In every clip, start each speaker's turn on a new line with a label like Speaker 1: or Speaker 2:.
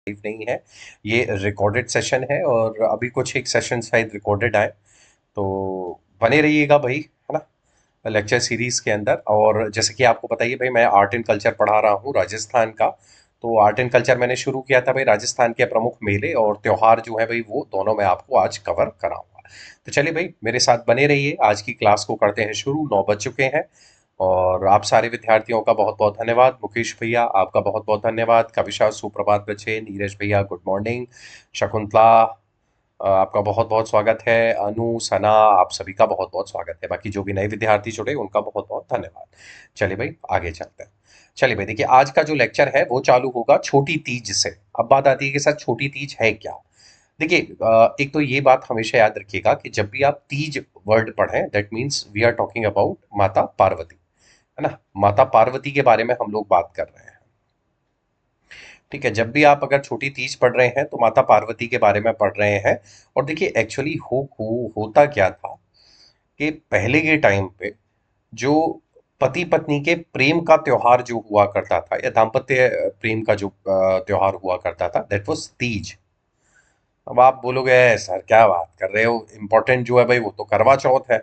Speaker 1: Live नहीं है, ये रिकॉर्डेड सेशन है और अभी कुछ एक सेशन शायद रिकॉर्डेड आए, तो बने रहिएगा भाई, है ना, लेक्चर सीरीज के अंदर। और जैसे कि आपको बताइए भाई, मैं आर्ट एंड कल्चर पढ़ा रहा हूँ राजस्थान का। तो आर्ट एंड कल्चर मैंने शुरू किया था भाई, राजस्थान के प्रमुख मेले और त्योहार जो है भाई, वो दोनों मैं आपको आज कवर कराऊंगा। तो चलिए भाई, मेरे साथ बने रहिए। आज की क्लास को करते हैं शुरू। 9 बज चुके हैं और आप सारे विद्यार्थियों का बहुत बहुत धन्यवाद। मुकेश भैया, आपका बहुत बहुत धन्यवाद। कविशा, सुप्रभात बच्चे। नीरज भैया, गुड मॉर्निंग। शकुंतला, आपका बहुत बहुत स्वागत है। अनु, सना, आप सभी का बहुत बहुत स्वागत है। बाकी जो भी नए विद्यार्थी जुड़े, उनका बहुत बहुत धन्यवाद। चलिए भाई, आगे चलते हैं। चलिए भाई, देखिए आज का जो लेक्चर है वो चालू होगा छोटी तीज से। अब बात आती है कि सर छोटी तीज है क्या। देखिए, एक तो ये बात हमेशा याद रखिएगा कि जब भी आप तीज वर्ड पढ़ें, that means we are talking about Mata Parvati, है ना। माता पार्वती के बारे में हम लोग बात कर रहे हैं। ठीक है, जब भी आप अगर छोटी तीज पढ़ रहे हैं तो माता पार्वती के बारे में पढ़ रहे हैं। और देखिए एक्चुअली होता क्या था कि पहले के टाइम पे जो पति पत्नी के प्रेम का त्योहार जो हुआ करता था, या दाम्पत्य प्रेम का जो त्योहार हुआ करता था, दैट वाज तीज। अब आप बोलोगे सर क्या बात कर रहे हो, इम्पोर्टेंट जो है भाई वो तो करवा चौथ है।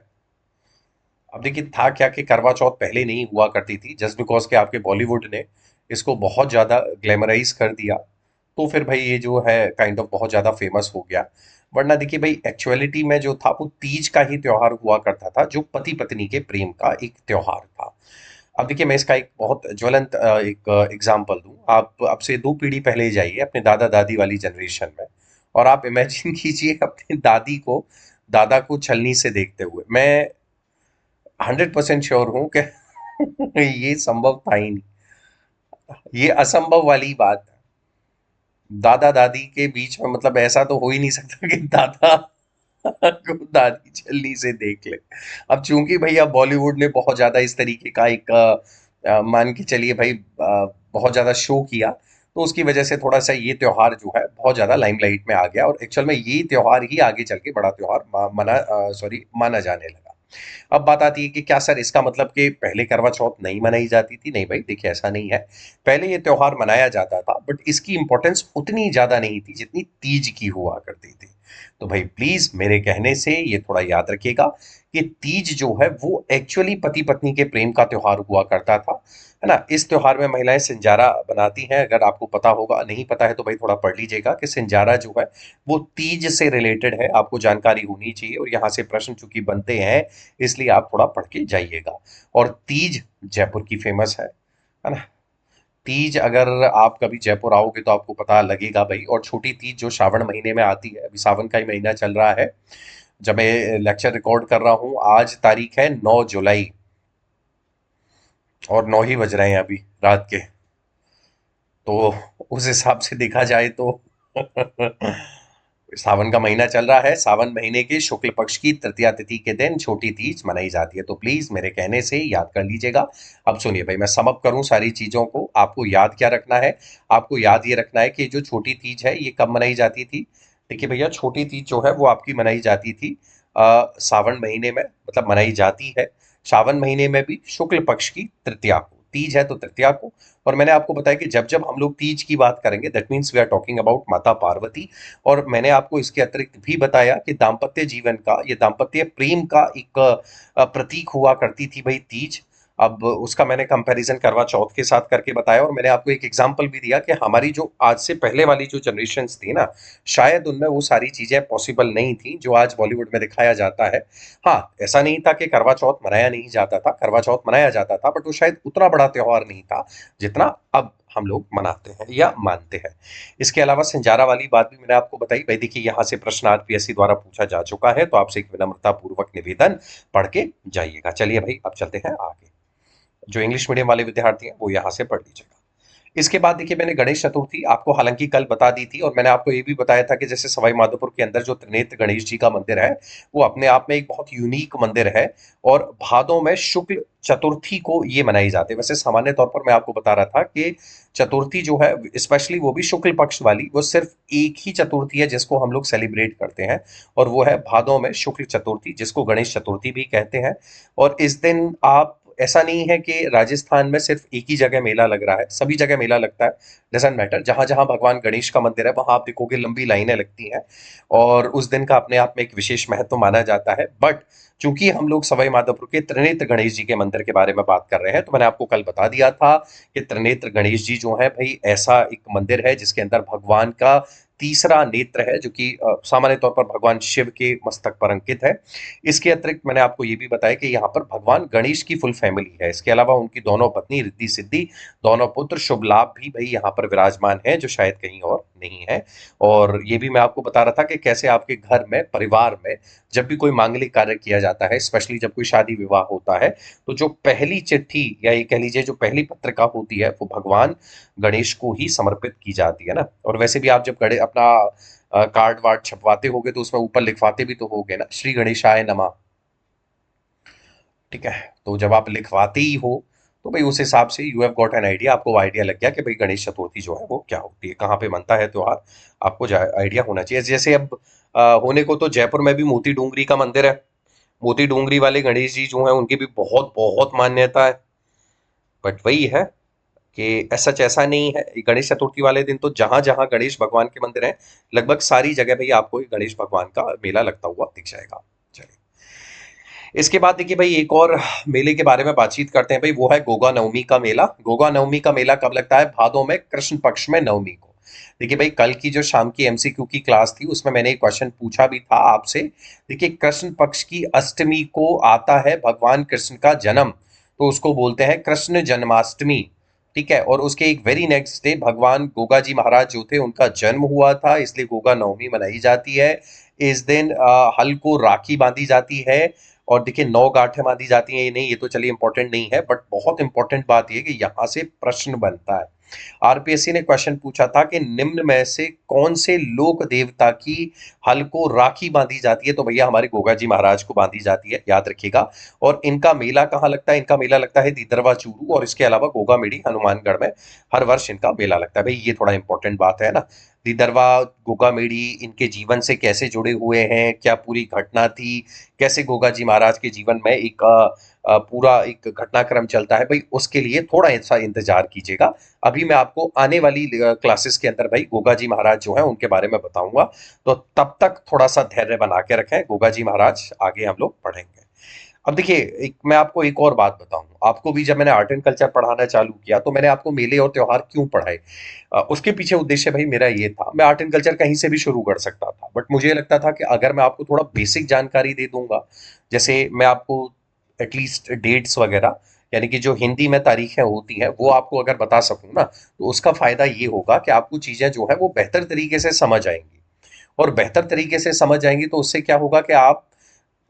Speaker 1: अब देखिए था क्या कि करवा चौथ पहले नहीं हुआ करती थी, जस्ट बिकॉज के आपके बॉलीवुड ने इसको बहुत ज़्यादा ग्लैमराइज कर दिया, तो फिर भाई ये जो है काइंड ऑफ बहुत ज़्यादा फेमस हो गया। वरना देखिए भाई, एक्चुअलिटी में जो था वो तीज का ही त्योहार हुआ करता था, जो पति पत्नी के प्रेम का एक त्योहार था। अब देखिए, मैं इसका एक बहुत ज्वलंत एक एग्जाम्पल दूं। आप अब से 2 पीढ़ी पहले जाइए अपने दादा दादी वाली जनरेशन में, और आप इमेजिन कीजिए अपनी दादी को, दादा को छलनी से देखते हुए। मैं 100% श्योर हूं कि ये संभव था ही नहीं, ये असंभव वाली बात है। दादा दादी के बीच में मतलब ऐसा तो हो ही नहीं सकता कि दादा को दादी छलनी से देख ले। अब चूंकि भैया बॉलीवुड ने बहुत ज्यादा इस तरीके का एक मान के चलिए भाई, बहुत ज्यादा शो किया, तो उसकी वजह से थोड़ा सा ये त्योहार जो है बहुत ज्यादा लाइमलाइट में आ गया, और एक्चुअल में ये त्योहार ही आगे चल के बड़ा त्योहार माना जाने लगा। अब बात आती है कि क्या सर इसका मतलब कि पहले करवा चौथ नहीं मनाई जाती थी। नहीं भाई, देखिए ऐसा नहीं है। पहले ये त्योहार मनाया जाता था, बट इसकी इंपॉर्टेंस उतनी ज्यादा नहीं थी जितनी तीज की हुआ करती थी। तो भाई प्लीज मेरे कहने से ये थोड़ा याद रखिएगा कि तीज जो है वो एक्चुअली पति पत्नी के प्रेम का त्योहार हुआ करता था, है ना। इस त्योहार में महिलाएं सिंजारा बनाती हैं। अगर आपको पता होगा, नहीं पता है तो भाई थोड़ा पढ़ लीजिएगा कि सिंजारा जो है वो तीज से रिलेटेड है, आपको जानकारी होनी चाहिए। और यहाँ से प्रश्न चूंकि बनते हैं, इसलिए आप थोड़ा पढ़ के जाइएगा। और तीज जयपुर की फेमस है ना। तीज अगर आप कभी जयपुर आओगे तो आपको पता लगेगा भाई। और छोटी तीज जो श्रावण महीने में आती है, अभी सावन का ही महीना चल रहा है जब मैं लेक्चर रिकॉर्ड कर रहा हूँ। आज तारीख है 9 जुलाई, और 9 ही बज रहे हैं अभी रात के। तो उस हिसाब से देखा जाए तो सावन का महीना चल रहा है। सावन महीने के शुक्ल पक्ष की तृतीया तिथि के दिन छोटी तीज मनाई जाती है। तो प्लीज मेरे कहने से याद कर लीजिएगा। अब सुनिए भाई, मैं समअप करूं सारी चीजों को। आपको याद क्या रखना है, आपको याद ये रखना है कि जो छोटी तीज है ये कब मनाई जाती थी। देखिए भैया, छोटी तीज जो है वो आपकी मनाई जाती थी सावन महीने में, मतलब मनाई जाती है सावन महीने में भी शुक्ल पक्ष की तृतीया को। तीज है तो तृतीया को। और मैंने आपको बताया कि जब जब हम लोग तीज की बात करेंगे, that means we are talking about Mata Parvati. और मैंने आपको इसके अतिरिक्त भी बताया कि दाम्पत्य जीवन का, ये दाम्पत्य प्रेम का एक प्रतीक हुआ करती थी भाई तीज। अब उसका मैंने कंपैरिजन करवा चौथ के साथ करके बताया, और मैंने आपको एक एग्जांपल भी दिया कि हमारी जो आज से पहले वाली जो जनरेशन्स थी ना, शायद उनमें वो सारी चीजें पॉसिबल नहीं थी जो आज बॉलीवुड में दिखाया जाता है। हाँ, ऐसा नहीं था कि करवा चौथ मनाया नहीं जाता था, करवा चौथ मनाया जाता था, बट वो शायद उतना बड़ा त्योहार नहीं था जितना अब हम लोग मनाते हैं या मानते हैं। इसके अलावा सिंजारा वाली बात भी मैंने आपको बताई भाई। देखिए यहाँ से प्रश्न आरपीएससी द्वारा पूछा जा चुका है, तो आपसे एक विनम्रता पूर्वक निवेदन, पढ़ के जाइएगा। चलिए भाई, अब चलते हैं आगे। जो इंग्लिश मीडियम वाले विद्यार्थी हैं वो यहाँ से पढ़ लीजिएगा। इसके बाद देखिए, मैंने गणेश चतुर्थी आपको हालांकि कल बता दी थी, और मैंने आपको ये भी बताया था कि जैसे सवाई माधोपुर के अंदर जो त्रिनेत्र गणेश जी का मंदिर है, वो अपने आप में एक बहुत यूनिक मंदिर है। और भादों में शुक्ल चतुर्थी को ये मनाई जाती है। वैसे सामान्य तौर पर मैं आपको बता रहा था कि चतुर्थी जो है, स्पेशली वो भी शुक्ल पक्ष वाली, वो सिर्फ एक ही चतुर्थी है जिसको हम लोग सेलिब्रेट करते हैं, और वो है भादों में शुक्ल चतुर्थी, जिसको गणेश चतुर्थी भी कहते हैं। और इस दिन आप ऐसा नहीं है कि राजस्थान में सिर्फ एक ही जगह मेला लग रहा है, सभी जगह मेला लगता है। डजंट मैटर, जहां जहां भगवान गणेश का मंदिर है वहां आप देखोगे लंबी लाइनें लगती हैं, और उस दिन का अपने आप में एक विशेष महत्व माना जाता है। बट चूंकि हम लोग सवाई माधोपुर के त्रिनेत्र गणेश जी के मंदिर के बारे में बात कर रहे हैं, तो मैंने आपको कल बता दिया था कि त्रिनेत्र गणेश जी जो है भाई, ऐसा एक मंदिर है जिसके अंदर भगवान का तीसरा नेत्र है, जो कि सामान्य तौर पर भगवान शिव के मस्तक पर अंकित है। इसके अतिरिक्त मैंने आपको ये भी बताया कि यहाँ पर भगवान गणेश की फुल फैमिली है। इसके अलावा उनकी दोनों पत्नी रिद्धि सिद्धि, दोनों पुत्र शुभ लाभ भी भाई यहाँ पर विराजमान है, जो शायद कहीं और नहीं है। और ये भी मैं आपको बता रहा था कि कैसे आपके घर में, परिवार में जब भी कोई मांगलिक कार्य किया जाता है, स्पेशली जब कोई शादी विवाह होता है, तो जो पहली चिट्ठी या ये कह लीजिए जो पहली पत्रिका होती है वो भगवान गणेश को ही समर्पित की जाती है ना। और वैसे भी आप जब गणे अपना कार्ड वार्ड छपवाते होगे तो उसमें ऊपर लिखवाते भी तो होगे ना, श्री गणेशाय नमः। ठीक है, तो जब आप लिखवाते ही हो तो भाई उस हिसाब से you have got an idea, आपको आइडिया लग गया कि भाई गणेश चतुर्थी जो है वो क्या होती है, कहाँ पे मनता है त्योहार, आपको आइडिया होना चाहिए। जैसे अब होने को तो जयपुर में भी मोती डूंगरी का मंदिर है, मोती डूंगरी वाले गणेश जी जो है उनकी भी बहुत बहुत मान्यता है। बट वही है कि ऐसा नहीं है, गणेश चतुर्थी वाले दिन तो जहां जहां गणेश भगवान के मंदिर हैं, लगभग सारी जगह भाई आपको गणेश भगवान का मेला लगता हुआ दिख जाएगा। चलिए, इसके बाद देखिए भाई एक और मेले के बारे में बातचीत करते हैं भाई, वो है गोगा नवमी का मेला। गोगा नवमी का मेला कब लगता है? भादों में कृष्ण पक्ष में नवमी को। देखिए भाई, कल की जो शाम की एमसीक्यू की क्लास थी उसमें मैंने एक क्वेश्चन पूछा भी था आपसे। देखिए, कृष्ण पक्ष की अष्टमी को आता है भगवान कृष्ण का जन्म, तो उसको बोलते हैं कृष्ण जन्माष्टमी। ठीक है, और उसके एक वेरी नेक्स्ट डे भगवान गोगा जी महाराज जो थे उनका जन्म हुआ था, इसलिए गोगा नवमी मनाई जाती है। इस दिन हल को राखी बांधी जाती है, और देखिए 9 गांठें बांधी जाती हैं, ये नहीं, ये तो चलिए इंपॉर्टेंट नहीं है, बट बहुत इंपॉर्टेंट बात ये कि यहाँ से प्रश्न बनता है। आरपीएससी ने क्वेश्चन पूछा था कि निम्न में से कौन से लोक देवता की हल को राखी बांधी जाती है? तो भैया हमारे गोगा जी महाराज को बांधी जाती है, याद रखिएगा। और इनका मेला कहाँ लगता है? इनका मेला लगता है दीदरवा चूरू, और इसके अलावा गोगा मेड़ी हनुमानगढ़ में हर वर्ष इनका मेला लगता है। भाई ये थोड़ा इंपॉर्टेंट बात है ना। दीदरवा, गोगा मेड़ी, इनके जीवन से कैसे जुड़े हुए हैं, क्या पूरी घटना थी, कैसे गोगा जी महाराज के जीवन में एक पूरा एक घटनाक्रम चलता है, भाई उसके लिए थोड़ा ऐसा इंतजार कीजिएगा। अभी मैं आपको आने वाली क्लासेस के अंदर भाई गोगा जी महाराज जो हैं उनके बारे में बताऊंगा, तो तब तक थोड़ा सा धैर्य बना के रखें, गोगा जी महाराज आगे हम लोग पढ़ेंगे। अब देखिए, मैं आपको एक और बात बताऊं, आपको भी जब मैंने आर्ट एंड कल्चर पढ़ाना चालू किया तो मैंने आपको मेले और त्योहार क्यों पढ़ाए, उसके पीछे उद्देश्य भाई मेरा ये था। मैं आर्ट एंड कल्चर कहीं से भी शुरू कर सकता था, बट मुझे लगता था कि अगर मैं आपको थोड़ा बेसिक जानकारी दे दूंगा, जैसे मैं आपको एटलीस्ट डेट्स वगैरह, यानी कि जो हिंदी में तारीखें होती हैं वो आपको अगर बता सकूं ना, तो उसका फायदा ये होगा कि आपको चीजें जो है वो बेहतर तरीके से समझ आएंगी। और बेहतर तरीके से समझ आएंगी तो उससे क्या होगा कि आप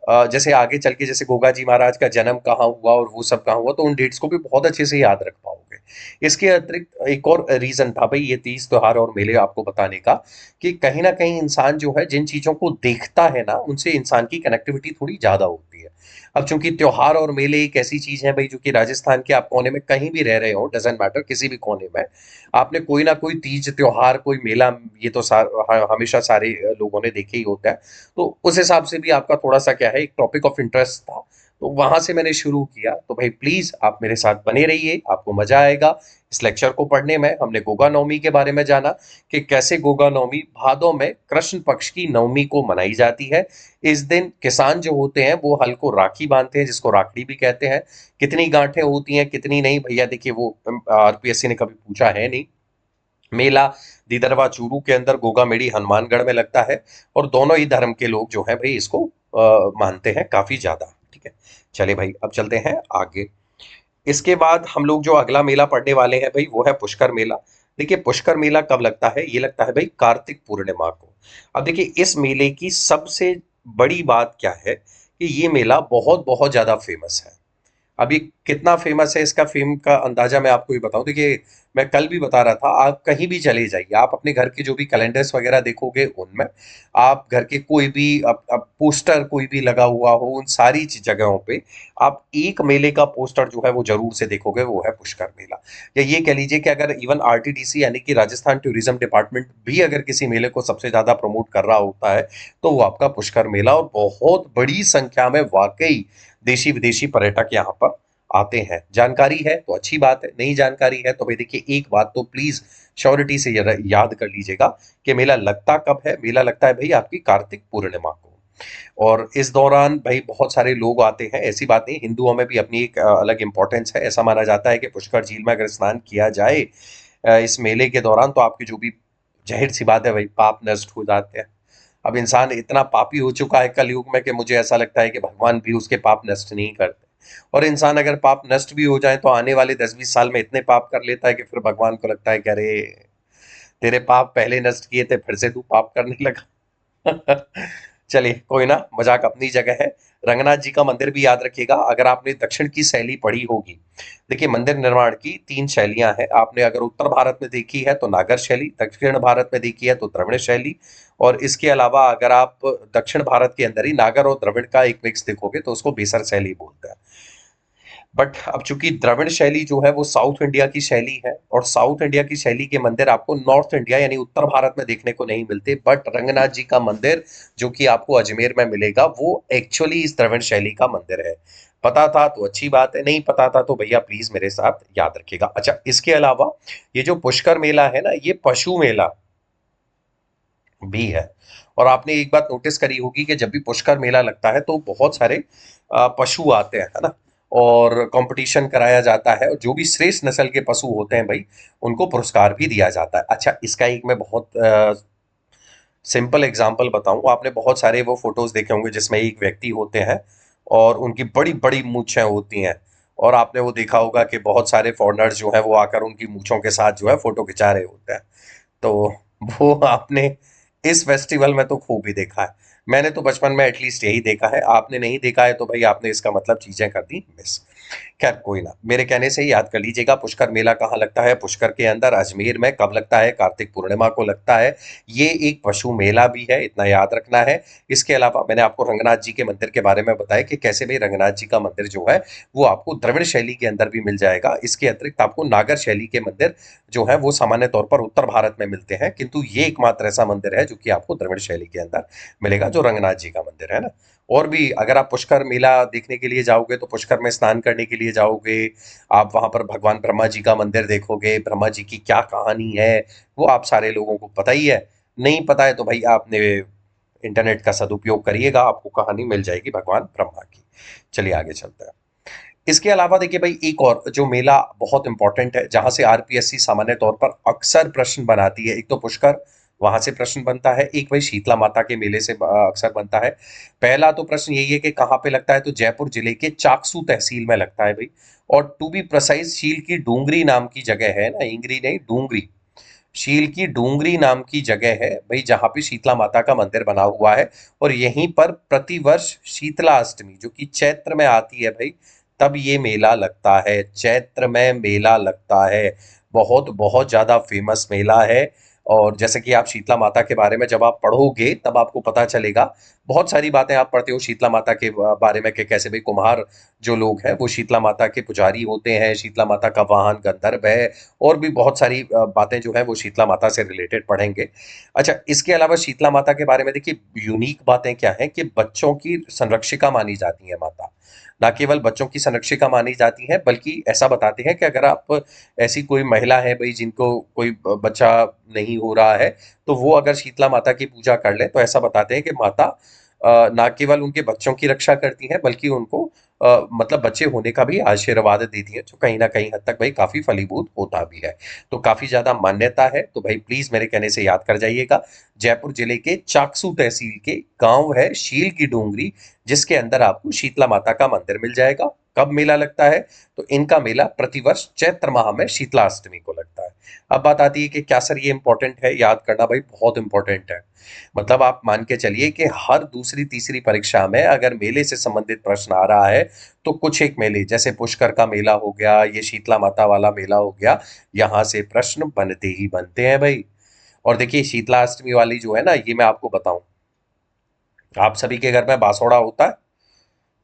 Speaker 1: जैसे आगे चल के, जैसे गोगा जी महाराज का जन्म कहाँ हुआ और वो सब कहाँ हुआ, तो उन डेट्स को भी बहुत अच्छे से याद रख पाओगे। इसके अतिरिक्त एक और रीजन था भाई ये तीज त्योहार और मेले आपको बताने का, कि कहीं ना कहीं इंसान जो है जिन चीजों को देखता है ना, उनसे इंसान की कनेक्टिविटी थोड़ी ज्यादा होती है। अब चूंकि त्योहार और मेले एक ऐसी चीज है भाई, जो कि राजस्थान के आप कोने में कहीं भी रह रहे हो, डजेंट मैटर, किसी भी कोने में आपने कोई ना कोई तीज त्योहार, कोई मेला, ये तो हमेशा सारे लोगों ने देखे ही होता है। तो उस हिसाब से भी आपका थोड़ा सा क्या है, एक टॉपिक ऑफ इंटरेस्ट था, तो वहां से मैंने शुरू किया। तो भाई प्लीज आप मेरे साथ बने रहिए, आपको मजा आएगा इस लेक्चर को पढ़ने में। हमने गोगा नवमी के बारे में जाना कि कैसे गोगा नवमी भादों में कृष्ण पक्ष की नवमी को मनाई जाती है। इस दिन किसान जो होते हैं वो हल को राखी बांधते हैं, जिसको राखड़ी भी कहते हैं। कितनी गांठें होती हैं, कितनी नहीं, भैया देखिए वो आरपीएससी ने कभी पूछा है नहीं। मेला दीदरवा चूरू के अंदर गोगा मेड़ी हनुमानगढ़ में लगता है, और दोनों ही धर्म के लोग जो हैं भाई इसको मानते हैं काफी ज्यादा। ठीक है, चलिए भाई अब चलते हैं आगे। इसके बाद हम लोग जो अगला मेला पढ़ने वाले हैं भाई वो है पुष्कर मेला। देखिए, पुष्कर मेला कब लगता है? ये लगता है भाई कार्तिक पूर्णिमा को। अब देखिए, इस मेले की सबसे बड़ी बात क्या है कि ये मेला बहुत बहुत ज्यादा फेमस है। अभी कितना फेमस है, इसका फेम का अंदाजा मैं आपको ही बताऊं। देखिए, मैं कल भी बता रहा था, आप कहीं भी चले जाइए, आप अपने घर के जो भी कैलेंडर्स वगैरह देखोगे उनमें, आप घर के कोई भी अब पोस्टर कोई भी लगा हुआ हो, उन सारी जगहों पे आप एक मेले का पोस्टर जो है वो जरूर से देखोगे, वो है पुष्कर मेला। या ये कह लीजिए कि अगर इवन आरटीडीसी यानी कि राजस्थान टूरिज्म डिपार्टमेंट भी अगर किसी मेले को सबसे ज्यादा प्रमोट कर रहा होता है तो वो आपका पुष्कर मेला, और बहुत बड़ी संख्या में वाकई देशी विदेशी पर्यटक यहाँ पर आते हैं। जानकारी है तो अच्छी बात है, नहीं जानकारी है तो भाई देखिए एक बात तो प्लीज श्योरिटी से याद कर लीजिएगा कि मेला लगता कब है। मेला लगता है भाई आपकी कार्तिक पूर्णिमा को। और इस दौरान भाई बहुत सारे लोग आते हैं, ऐसी बात नहीं, हिंदुओं में भी अपनी एक अलग इंपॉर्टेंस है। ऐसा माना जाता है कि पुष्कर झील में अगर स्नान किया जाए इस मेले के दौरान, तो आपकी जो भी, जाहिर सी बात है भाई, पाप नष्ट हो जाते हैं। अब इंसान इतना पापी हो चुका है कलयुग में कि मुझे ऐसा लगता है कि भगवान भी उसके पाप नष्ट नहीं करते। और इंसान अगर पाप नष्ट भी हो जाए तो आने वाले 10-20 साल में इतने पाप कर लेता है कि फिर भगवान को लगता है कि अरे तेरे पाप पहले नष्ट किए थे, फिर से तू पाप करने लगा। चलिए कोई ना, मजाक अपनी जगह है। रंगनाथ जी का मंदिर भी याद रखिएगा। अगर आपने दक्षिण की शैली पढ़ी होगी, देखिए मंदिर निर्माण की 3 शैलियां हैं। आपने अगर उत्तर भारत में देखी है तो नागर शैली, दक्षिण भारत में देखी है तो द्रविड़ शैली, और इसके अलावा अगर आप दक्षिण भारत के अंदर ही नागर और द्रविड़ का एक मिक्स देखोगे तो उसको बेसर शैली बोलते हैं। बट अब चूंकि द्रविड़ शैली जो है वो साउथ इंडिया की शैली है, और साउथ इंडिया की शैली के मंदिर आपको नॉर्थ इंडिया यानी उत्तर भारत में देखने को नहीं मिलते। बट रंगनाथ जी का मंदिर जो कि आपको अजमेर में मिलेगा वो एक्चुअली इस द्रविड़ शैली का मंदिर है। पता था तो अच्छी बात है, नहीं पता था तो भैया प्लीज मेरे साथ याद रखिएगा। अच्छा, इसके अलावा ये जो पुष्कर मेला है ना, ये पशु मेला भी है। और आपने एक बात नोटिस करी होगी कि जब भी पुष्कर मेला लगता है तो बहुत सारे पशु आते हैं, है ना, और कंपटीशन कराया जाता है, और जो भी श्रेष्ठ नस्ल के पशु होते हैं भाई उनको पुरस्कार भी दिया जाता है। अच्छा, इसका एक मैं बहुत सिंपल एग्जांपल बताऊं। आपने बहुत सारे वो फोटोज देखे होंगे जिसमें एक व्यक्ति होते हैं और उनकी बड़ी बड़ी मूछें होती हैं, और आपने वो देखा होगा कि बहुत सारे फॉरेनर्स जो हैं वो आकर उनकी मूछों के साथ जो है फोटो खिंचा रहे होते हैं। तो वो आपने इस फेस्टिवल में तो खूब ही देखा है। मैंने तो बचपन में एटलीस्ट यही देखा है। आपने नहीं देखा है तो भाई आपने इसका मतलब चीजें कर दी मिस। खैर कोई ना, मेरे कहने से ही याद कर लीजिएगा पुष्कर मेला कहाँ लगता है। पुष्कर के अंदर अजमेर में। कब लगता है? कार्तिक पूर्णिमा को लगता है। ये एक पशु मेला भी है, इतना याद रखना है। इसके अलावा मैंने आपको रंगनाथ जी के मंदिर के बारे में बताया कि कैसे भाई रंगनाथ जी का मंदिर जो है वो आपको द्रविड़ शैली के अंदर भी मिल जाएगा। इसके अतिरिक्त आपको नागर शैली के मंदिर जो है वो सामान्य तौर पर उत्तर भारत में मिलते हैं, किंतु ये एकमात्र ऐसा मंदिर है जो कि आपको द्रविड़ शैली के अंदर मिलेगा, जो रंगनाथ जी का मंदिर है ना। और भी अगर आप पुष्कर मेला देखने के लिए जाओगे तो पुष्कर में स्नान करने के लिए जाओगे, आप वहां पर भगवान ब्रह्मा जी का मंदिर देखोगे। ब्रह्मा जी की क्या कहानी है वो आप सारे लोगों को पता ही है। नहीं पता है तो भाई आपने इंटरनेट का सदुपयोग करिएगा, आपको कहानी मिल जाएगी भगवान ब्रह्मा की। चलिए आगे चलते हैं। इसके अलावा देखिए भाई एक और जो मेला बहुत इंपॉर्टेंट है, जहां से आरपीएससी सामान्य तौर पर अक्सर प्रश्न बनाती है, एक तो पुष्कर, वहां से प्रश्न बनता है, एक भाई शीतला माता के मेले से अक्सर बनता है। पहला तो प्रश्न यही है कि कहाँ पे लगता है, तो जयपुर जिले के चाकसू तहसील में लगता है भाई। और टू बी प्रिसाइज शील की डूंगरी नाम की जगह है ना, इंगरी नहीं डूंगरी, शील की डूंगरी नाम की जगह है भाई, जहां पे शीतला माता का मंदिर बना हुआ है। और यहीं पर प्रतिवर्ष शीतला अष्टमी जो कि चैत्र में आती है भाई, तब ये मेला लगता है। चैत्र में मेला लगता है। बहुत बहुत ज्यादा फेमस मेला है। और जैसे कि आप शीतला माता के बारे में जब आप पढ़ोगे तब आपको पता चलेगा। बहुत सारी बातें आप पढ़ते हो शीतला माता के बारे में कि कैसे भाई कुम्हार जो लोग हैं वो शीतला माता के पुजारी होते हैं, शीतला माता का वाहन गंधर्व है, और भी बहुत सारी बातें जो है वो शीतला माता से रिलेटेड पढ़ेंगे। अच्छा, इसके अलावा शीतला माता के बारे में देखिए यूनिक बातें क्या हैं कि बच्चों की संरक्षिका मानी जाती है माता। ना केवल बच्चों की संरक्षिका मानी जाती है बल्कि ऐसा बताते हैं कि अगर आप, ऐसी कोई महिला है भाई जिनको कोई बच्चा नहीं हो रहा है, तो वो अगर शीतला माता की पूजा कर ले तो ऐसा बताते हैं कि माता ना केवल उनके बच्चों की रक्षा करती हैं बल्कि उनको मतलब बच्चे होने का भी आशीर्वाद देती है, जो कहीं ना कहीं हद तक भाई काफी फलीभूत होता भी है। तो काफी ज्यादा मान्यता है, तो भाई प्लीज मेरे कहने से याद कर जाइएगा। जयपुर जिले के चाकसू तहसील के गांव है शील की डोंगरी, जिसके अंदर आपको शीतला माता का मंदिर मिल जाएगा। कब मेला लगता है? तो इनका मेला प्रतिवर्ष चैत्र माह में शीतला अष्टमी को लगता है। अब बात आती है कि क्या सर ये इंपॉर्टेंट है? याद करना भाई बहुत इंपॉर्टेंट है। मतलब आप मान के चलिए कि हर दूसरी तीसरी परीक्षा में अगर मेले से संबंधित प्रश्न आ रहा है तो कुछ एक मेले जैसे पुष्कर का मेला हो गया, ये शीतला माता वाला मेला हो गया, यहाँ से प्रश्न बनते ही बनते हैं भाई। और देखिए शीतला अष्टमी वाली जो है ना, ये मैं आपको बताऊं, आप सभी के घर में बासोड़ा होता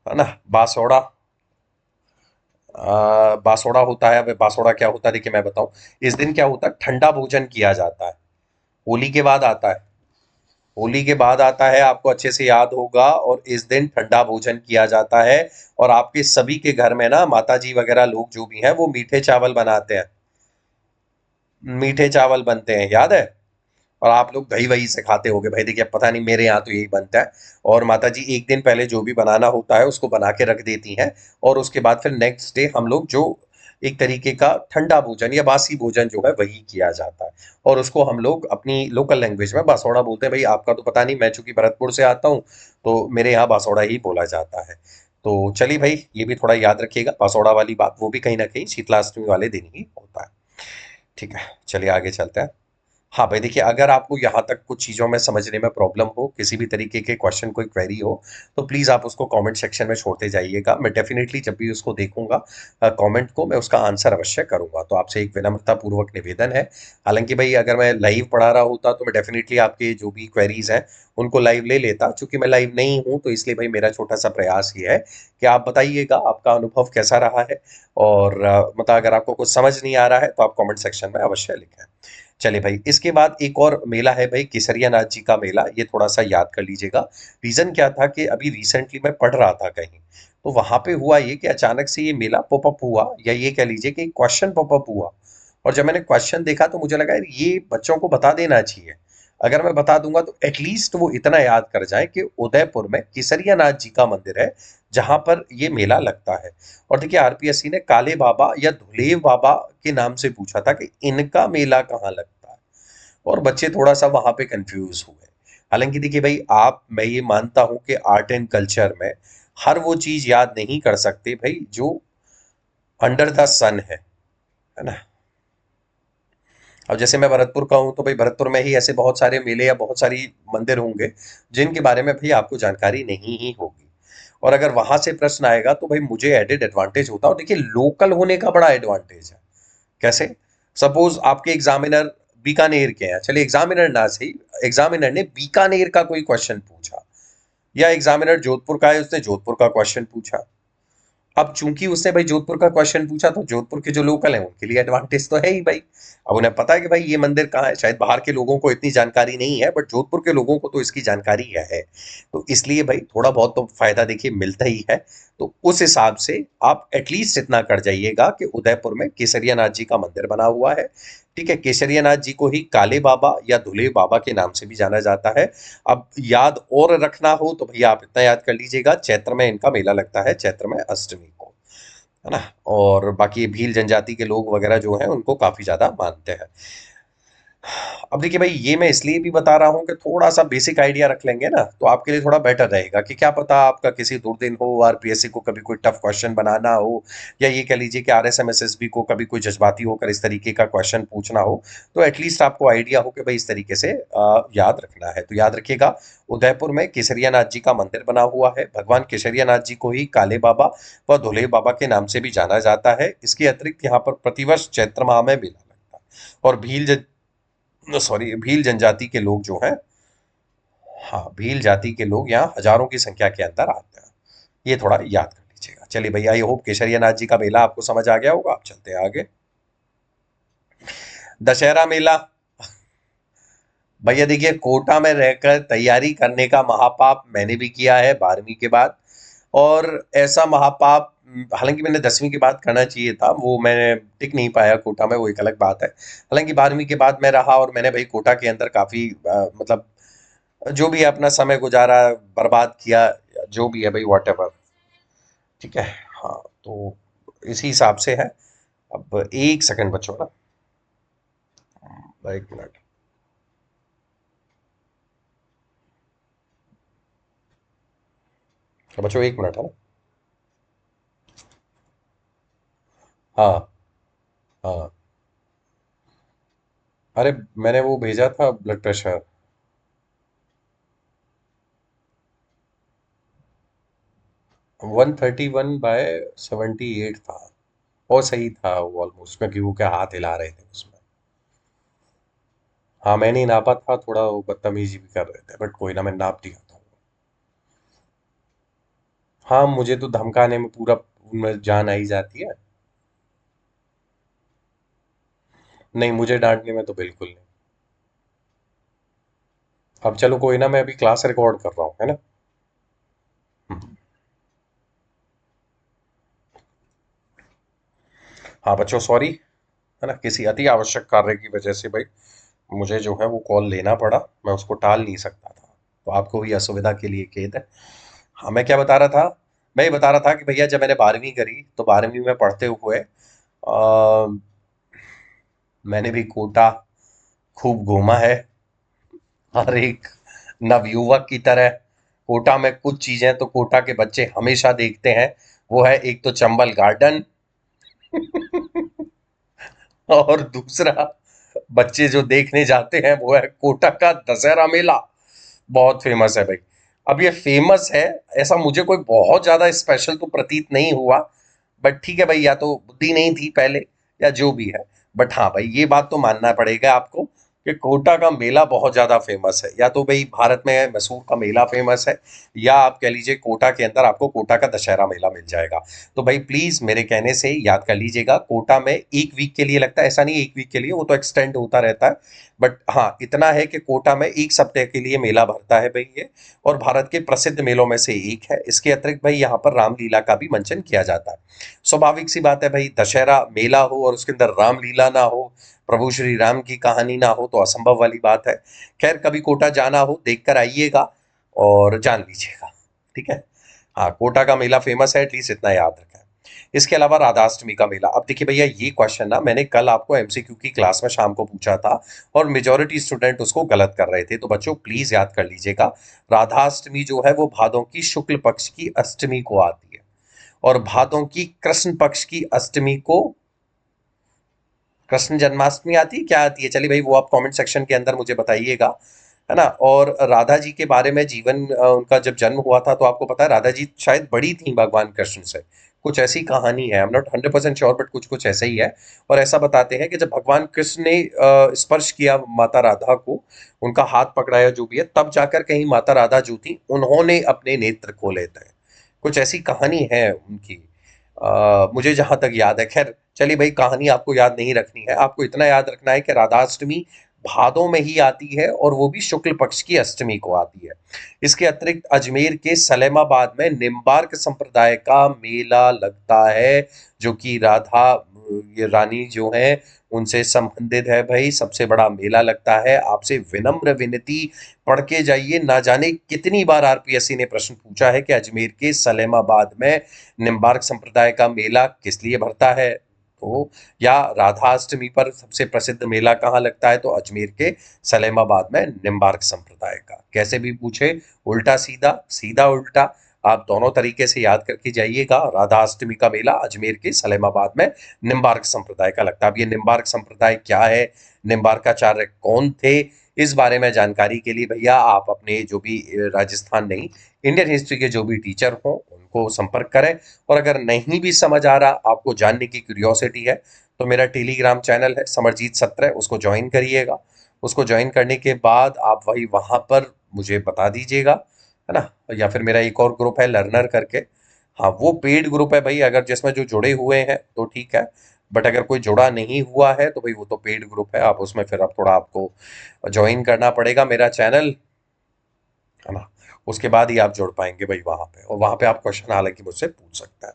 Speaker 1: है ना, बासोड़ा। बासोड़ा होता है। अब बासोड़ा क्या होता है देखिए मैं बताऊं। इस दिन क्या होता है, ठंडा भोजन किया जाता है। होली के बाद आता है। होली के बाद आता है, आपको अच्छे से याद होगा, और इस दिन ठंडा भोजन किया जाता है। और आपके सभी के घर में ना माता जी वगैरह लोग जो भी हैं वो मीठे चावल बनाते हैं। मीठे चावल बनते हैं, याद है। और आप लोग दही वही से खाते होगे भाई। देखिए, पता नहीं, मेरे यहाँ तो यही बनता है। और माता जी एक दिन पहले जो भी बनाना होता है उसको बना के रख देती हैं। और उसके बाद फिर नेक्स्ट डे हम लोग जो एक तरीके का ठंडा भोजन या बासी भोजन जो है वही किया जाता है। और उसको हम लोग अपनी लोकल लैंग्वेज में बासोड़ा बोलते हैं। भाई आपका तो पता नहीं, मैं चूंकि भरतपुर से आता हूँ तो मेरे यहाँ बासोड़ा ही बोला जाता है। तो चलिए भाई, ये भी थोड़ा याद रखिएगा, बासोड़ा वाली बात वो भी कहीं ना कहीं शीतलाष्टमी वाले दिन ही होता है। ठीक है, चलिए आगे चलते हैं। हाँ भाई, देखिए, अगर आपको यहाँ तक कुछ चीज़ों में समझने में प्रॉब्लम हो, किसी भी तरीके के क्वेश्चन, कोई क्वेरी हो, तो प्लीज़ आप उसको कमेंट सेक्शन में छोड़ते जाइएगा। मैं डेफिनेटली जब भी उसको देखूंगा कमेंट को, मैं उसका आंसर अवश्य करूंगा। तो आपसे एक विनम्रता पूर्वक निवेदन है। हालांकि भाई अगर मैं लाइव पढ़ा रहा होता तो मैं डेफिनेटली आपके जो भी क्वेरीज हैं उनको लाइव ले लेता। चूंकि मैं लाइव नहीं हूं तो इसलिए भाई मेरा छोटा सा प्रयास ये है कि आप बताइएगा आपका अनुभव कैसा रहा है। और मतलब अगर आपको कुछ समझ नहीं आ रहा है तो आप कमेंट सेक्शन में अवश्य लिखें। चलिए भाई, इसके बाद एक और मेला है भाई, केसरिया नाथ जी का मेला। ये थोड़ा सा याद कर लीजिएगा। रीजन क्या था कि अभी रिसेंटली मैं पढ़ रहा था कहीं, तो वहां पे हुआ ये कि अचानक से ये मेला पॉपअप हुआ, या ये कह लीजिए कि क्वेश्चन पॉपअप हुआ। और जब मैंने क्वेश्चन देखा तो मुझे लगा यार ये बच्चों को बता देना चाहिए। अगर मैं बता दूंगा तो एटलीस्ट वो इतना याद कर जाए कि उदयपुर में केसरिया नाथ जी का मंदिर है जहां पर ये मेला लगता है। और देखिए, आरपीएससी ने काले बाबा या धुलेव बाबा के नाम से पूछा था कि इनका मेला कहाँ लगता है। और बच्चे थोड़ा सा वहां पे कंफ्यूज हुए। हालांकि देखिए भाई, मैं ये मानता हूं कि आर्ट एंड कल्चर में हर वो चीज याद नहीं कर सकते भाई जो अंडर द सन है ना। अब जैसे मैं भरतपुर का हूं तो भाई भरतपुर में ही ऐसे बहुत सारे मेले या बहुत सारी मंदिर होंगे जिनके बारे में भाई आपको जानकारी नहीं ही होगी। और अगर वहां से प्रश्न आएगा तो भाई मुझे एडेड एडवांटेज होता है। और देखिए, लोकल होने का बड़ा एडवांटेज है। कैसे? सपोज आपके एग्जामिनर बीकानेर के हैं, चलिए एग्जामिनर ना सही, एग्जामिनर ने बीकानेर का कोई क्वेश्चन पूछा, या एग्जामिनर जोधपुर का है, उसने जोधपुर का क्वेश्चन पूछा। अब चूंकि उसने भाई जोधपुर का क्वेश्चन पूछा तो जोधपुर के जो लोकल हैं उनके लिए एडवांटेज तो है ही भाई। अब उन्हें पता है कि भाई ये मंदिर कहाँ है। शायद बाहर के लोगों को इतनी जानकारी नहीं है, बट जोधपुर के लोगों को तो इसकी जानकारी है। तो इसलिए भाई थोड़ा बहुत तो फायदा देखिए मिलता ही है। तो उस हिसाब से आप एटलीस्ट इतना कर जाइएगा कि उदयपुर में केसरिया नाथ जी का मंदिर बना हुआ है। ठीक है, केसरिया नाथ जी को ही काले बाबा या धुले बाबा के नाम से भी जाना जाता है। अब याद और रखना हो तो भैया आप इतना याद कर लीजिएगा, चैत्र में इनका मेला लगता है, चैत्र में अष्टमी को, है ना। और बाकी भील जनजाति के लोग वगैरह जो हैं उनको काफी ज्यादा मानते हैं। अब देखिए भाई, ये मैं इसलिए भी बता रहा हूँ कि थोड़ा सा बेसिक आइडिया रख लेंगे ना तो आपके लिए थोड़ा बेटर रहेगा। कि क्या पता आपका किसी दुर्दिन हो, आरपीएससी को कभी कोई टफ क्वेश्चन बनाना हो, या ये कह लीजिए कि आरएसएमएसएसबी को कभी कोई जज्बाती होकर इस तरीके का क्वेश्चन पूछना हो, तो एटलीस्ट आपको आइडिया हो कि भाई इस तरीके से याद रखना है। तो याद रखिएगा, उदयपुर में केसरिया नाथ जी का मंदिर बना हुआ है। भगवान केसरिया नाथ जी को ही काले बाबा व धुले बाबा के नाम से भी जाना जाता है। इसके अतिरिक्त यहाँ पर प्रतिवर्ष चैत्र माह में मेला लगता है। और भील जनजाति के लोग जो हैं, हाँ, भील जाति के लोग यहाँ हजारों की संख्या के अंदर आते हैं। ये थोड़ा याद कर लीजिएगा। चलिए भैया, आई होप केशरिया नाथ जी का मेला आपको समझ आ गया होगा। आप चलते हैं आगे। दशहरा मेला। भैया देखिए, कोटा में रहकर तैयारी करने का महापाप मैंने भी किया है 12वीं के बाद। और ऐसा महापाप, हालांकि मैंने 10वीं के बाद करना चाहिए था, वो मैंने टिक नहीं पाया कोटा में, वो एक अलग बात है। हालांकि 12वीं के बाद मैं रहा और मैंने भाई कोटा के अंदर काफी मतलब जो भी अपना समय गुजारा, बर्बाद किया, जो भी है भाई, वॉट एवर। ठीक है। हाँ, तो इसी हिसाब से है। अब एक सेकंड बच्चों ना, एक मिनट। तो बच्चों, एक मिनट है ना। हाँ, हाँ। अरे, मैंने वो भेजा था ब्लड प्रेशर। 131/78 था। और सही था वो ऑलमोस्ट, क्योंकि वो क्या हाथ हिला रहे थे उसमें। हाँ, मैंने ही नापा था, थोड़ा वो बदतमीजी भी कर रहे थे, बट कोई ना, मैं नाप दिया था। हाँ, मुझे तो धमकाने में पूरा उनमें जान आई जाती है। नहीं, मुझे डांटने में तो बिल्कुल नहीं। अब चलो कोई ना, मैं अभी क्लास रिकॉर्ड कर रहा हूँ, है ना। हाँ बच्चों, सॉरी, है ना, किसी अति आवश्यक कार्य की वजह से भाई मुझे जो है वो कॉल लेना पड़ा, मैं उसको टाल नहीं सकता था, तो आपको भी असुविधा के लिए खेद है। हाँ, मैं क्या बता रहा था, मैं ये बता रहा था कि भैया जब मैंने 12वीं करी तो 12वीं में पढ़ते हुए मैंने भी कोटा खूब घूमा है। हर एक नवयुवक की तरह कोटा में कुछ चीजें तो कोटा के बच्चे हमेशा देखते हैं। वो है एक तो चंबल गार्डन और दूसरा बच्चे जो देखने जाते हैं वो है कोटा का दशहरा मेला। बहुत फेमस है भाई। अब ये फेमस है, ऐसा मुझे कोई बहुत ज्यादा स्पेशल तो प्रतीत नहीं हुआ, बट ठीक है भाई, या तो बुद्धि नहीं थी पहले या जो भी है। बट हाँ भाई, ये बात तो मानना पड़ेगा आपको कि कोटा का मेला बहुत ज्यादा फेमस है। या तो भाई भारत में मैसूर का मेला फेमस है, या आप कह लीजिए कोटा के अंदर आपको कोटा का दशहरा मेला मिल जाएगा। तो भाई प्लीज मेरे कहने से याद कर लीजिएगा, कोटा में एक वीक के लिए लगता है, ऐसा नहीं एक वीक के लिए, वो तो एक्सटेंड होता रहता है। बट हाँ इतना है कि कोटा में एक सप्ताह के लिए मेला भरता है भाई ये, और भारत के प्रसिद्ध मेलों में से एक है। इसके अतिरिक्त भाई यहाँ पर रामलीला का भी मंचन किया जाता है। स्वाभाविक सी बात है भाई, दशहरा मेला हो और उसके अंदर रामलीला ना हो, प्रभु श्री राम की कहानी ना हो, तो असंभव वाली बात है। खैर कभी कोटा जाना हो देख कर आइएगा और जान लीजिएगा, ठीक है। हाँ, कोटा का मेला फेमस है, एटलीस्ट इतना याद रखें। इसके अलावा राधाष्टमी का मेला, अब देखिए भैया ये क्वेश्चन ना मैंने कल आपको एमसीक्यू की क्लास में शाम को पूछा था, और मेजोरिटी स्टूडेंट उसको गलत कर रहे थे, तो बच्चों प्लीज याद कर लीजिएगा। राधाष्टमी जो है वो भादों की शुक्ल पक्ष की अष्टमी को आती है, और भादों की कृष्ण पक्ष की अष्टमी को कृष्ण जन्माष्टमी आती है, क्या आती है, चलिए भाई वो आप कमेंट सेक्शन के अंदर मुझे बताइएगा, है ना। और राधा जी के बारे में, जीवन उनका जब जन्म हुआ था तो आपको पता है राधा जी शायद बड़ी थी भगवान कृष्ण से, कुछ ऐसी कहानी है, I am not 100% sure, but कुछ कुछ ऐसा ही है। और ऐसा बताते हैं कि जब भगवान कृष्ण ने स्पर्श किया माता राधा को, उनका हाथ पकड़ाया जो भी है, तब जाकर कहीं माता राधा जो थी उन्होंने अपने नेत्र खोले थे। कुछ ऐसी कहानी है उनकी, मुझे जहां तक याद है। खैर चलिए भाई, कहानी आपको याद नहीं रखनी है, आपको इतना याद रखना है कि राधाष्टमी भादों में ही आती है, और वो भी शुक्ल पक्ष की अष्टमी को आती है। इसके अतिरिक्त अजमेर के सलेमाबाद में निम्बार्क संप्रदाय का मेला लगता है, जो कि राधा ये रानी जो है उनसे संबंधित है भाई। सबसे बड़ा मेला लगता है, आपसे विनम्र विनती, पढ़ के जाइए। ना जाने कितनी बार आरपीएससी ने प्रश्न पूछा है कि अजमेर के सलेमाबाद में निम्बार्क संप्रदाय का मेला किस लिए भरता है, तो या राधाष्टमी पर सबसे प्रसिद्ध मेला कहाँ लगता है, तो अजमेर के सलेमाबाद में निम्बार्क संप्रदाय का। कैसे भी पूछे, उल्टा सीधा सीधा उल्टा, आप दोनों तरीके से याद करके जाइएगा। राधाष्टमी का मेला अजमेर के सलेमाबाद में निम्बार्क संप्रदाय का लगता है। अब ये निम्बार्क संप्रदाय क्या है, निम्बार्काचार्य कौन थे, इस बारे में जानकारी के लिए भैया आप अपने जो भी राजस्थान नहीं, इंडियन हिस्ट्री के जो भी टीचर हों उनको संपर्क करें। और अगर नहीं भी समझ आ रहा, आपको जानने की क्यूरियोसिटी है, तो मेरा टेलीग्राम चैनल है समरजीत 17, उसको ज्वाइन करिएगा। उसको ज्वाइन करने के बाद आप वही वहां पर मुझे बता दीजिएगा, है ना। या फिर मेरा एक और ग्रुप है लर्नर करके, हाँ वो पेड ग्रुप है भाई, अगर जिसमें जो जुड़े हुए हैं तो ठीक है, बट अगर कोई जुड़ा नहीं हुआ है तो भाई वो तो पेड ग्रुप है, आप उसमें फिर अब थोड़ा आपको ज्वाइन करना पड़ेगा मेरा चैनल, है ना। उसके बाद ही आप जुड़ पाएंगे भाई वहां पे, और वहां पे आप क्वेश्चन हालांकि मुझसे पूछ सकते हैं।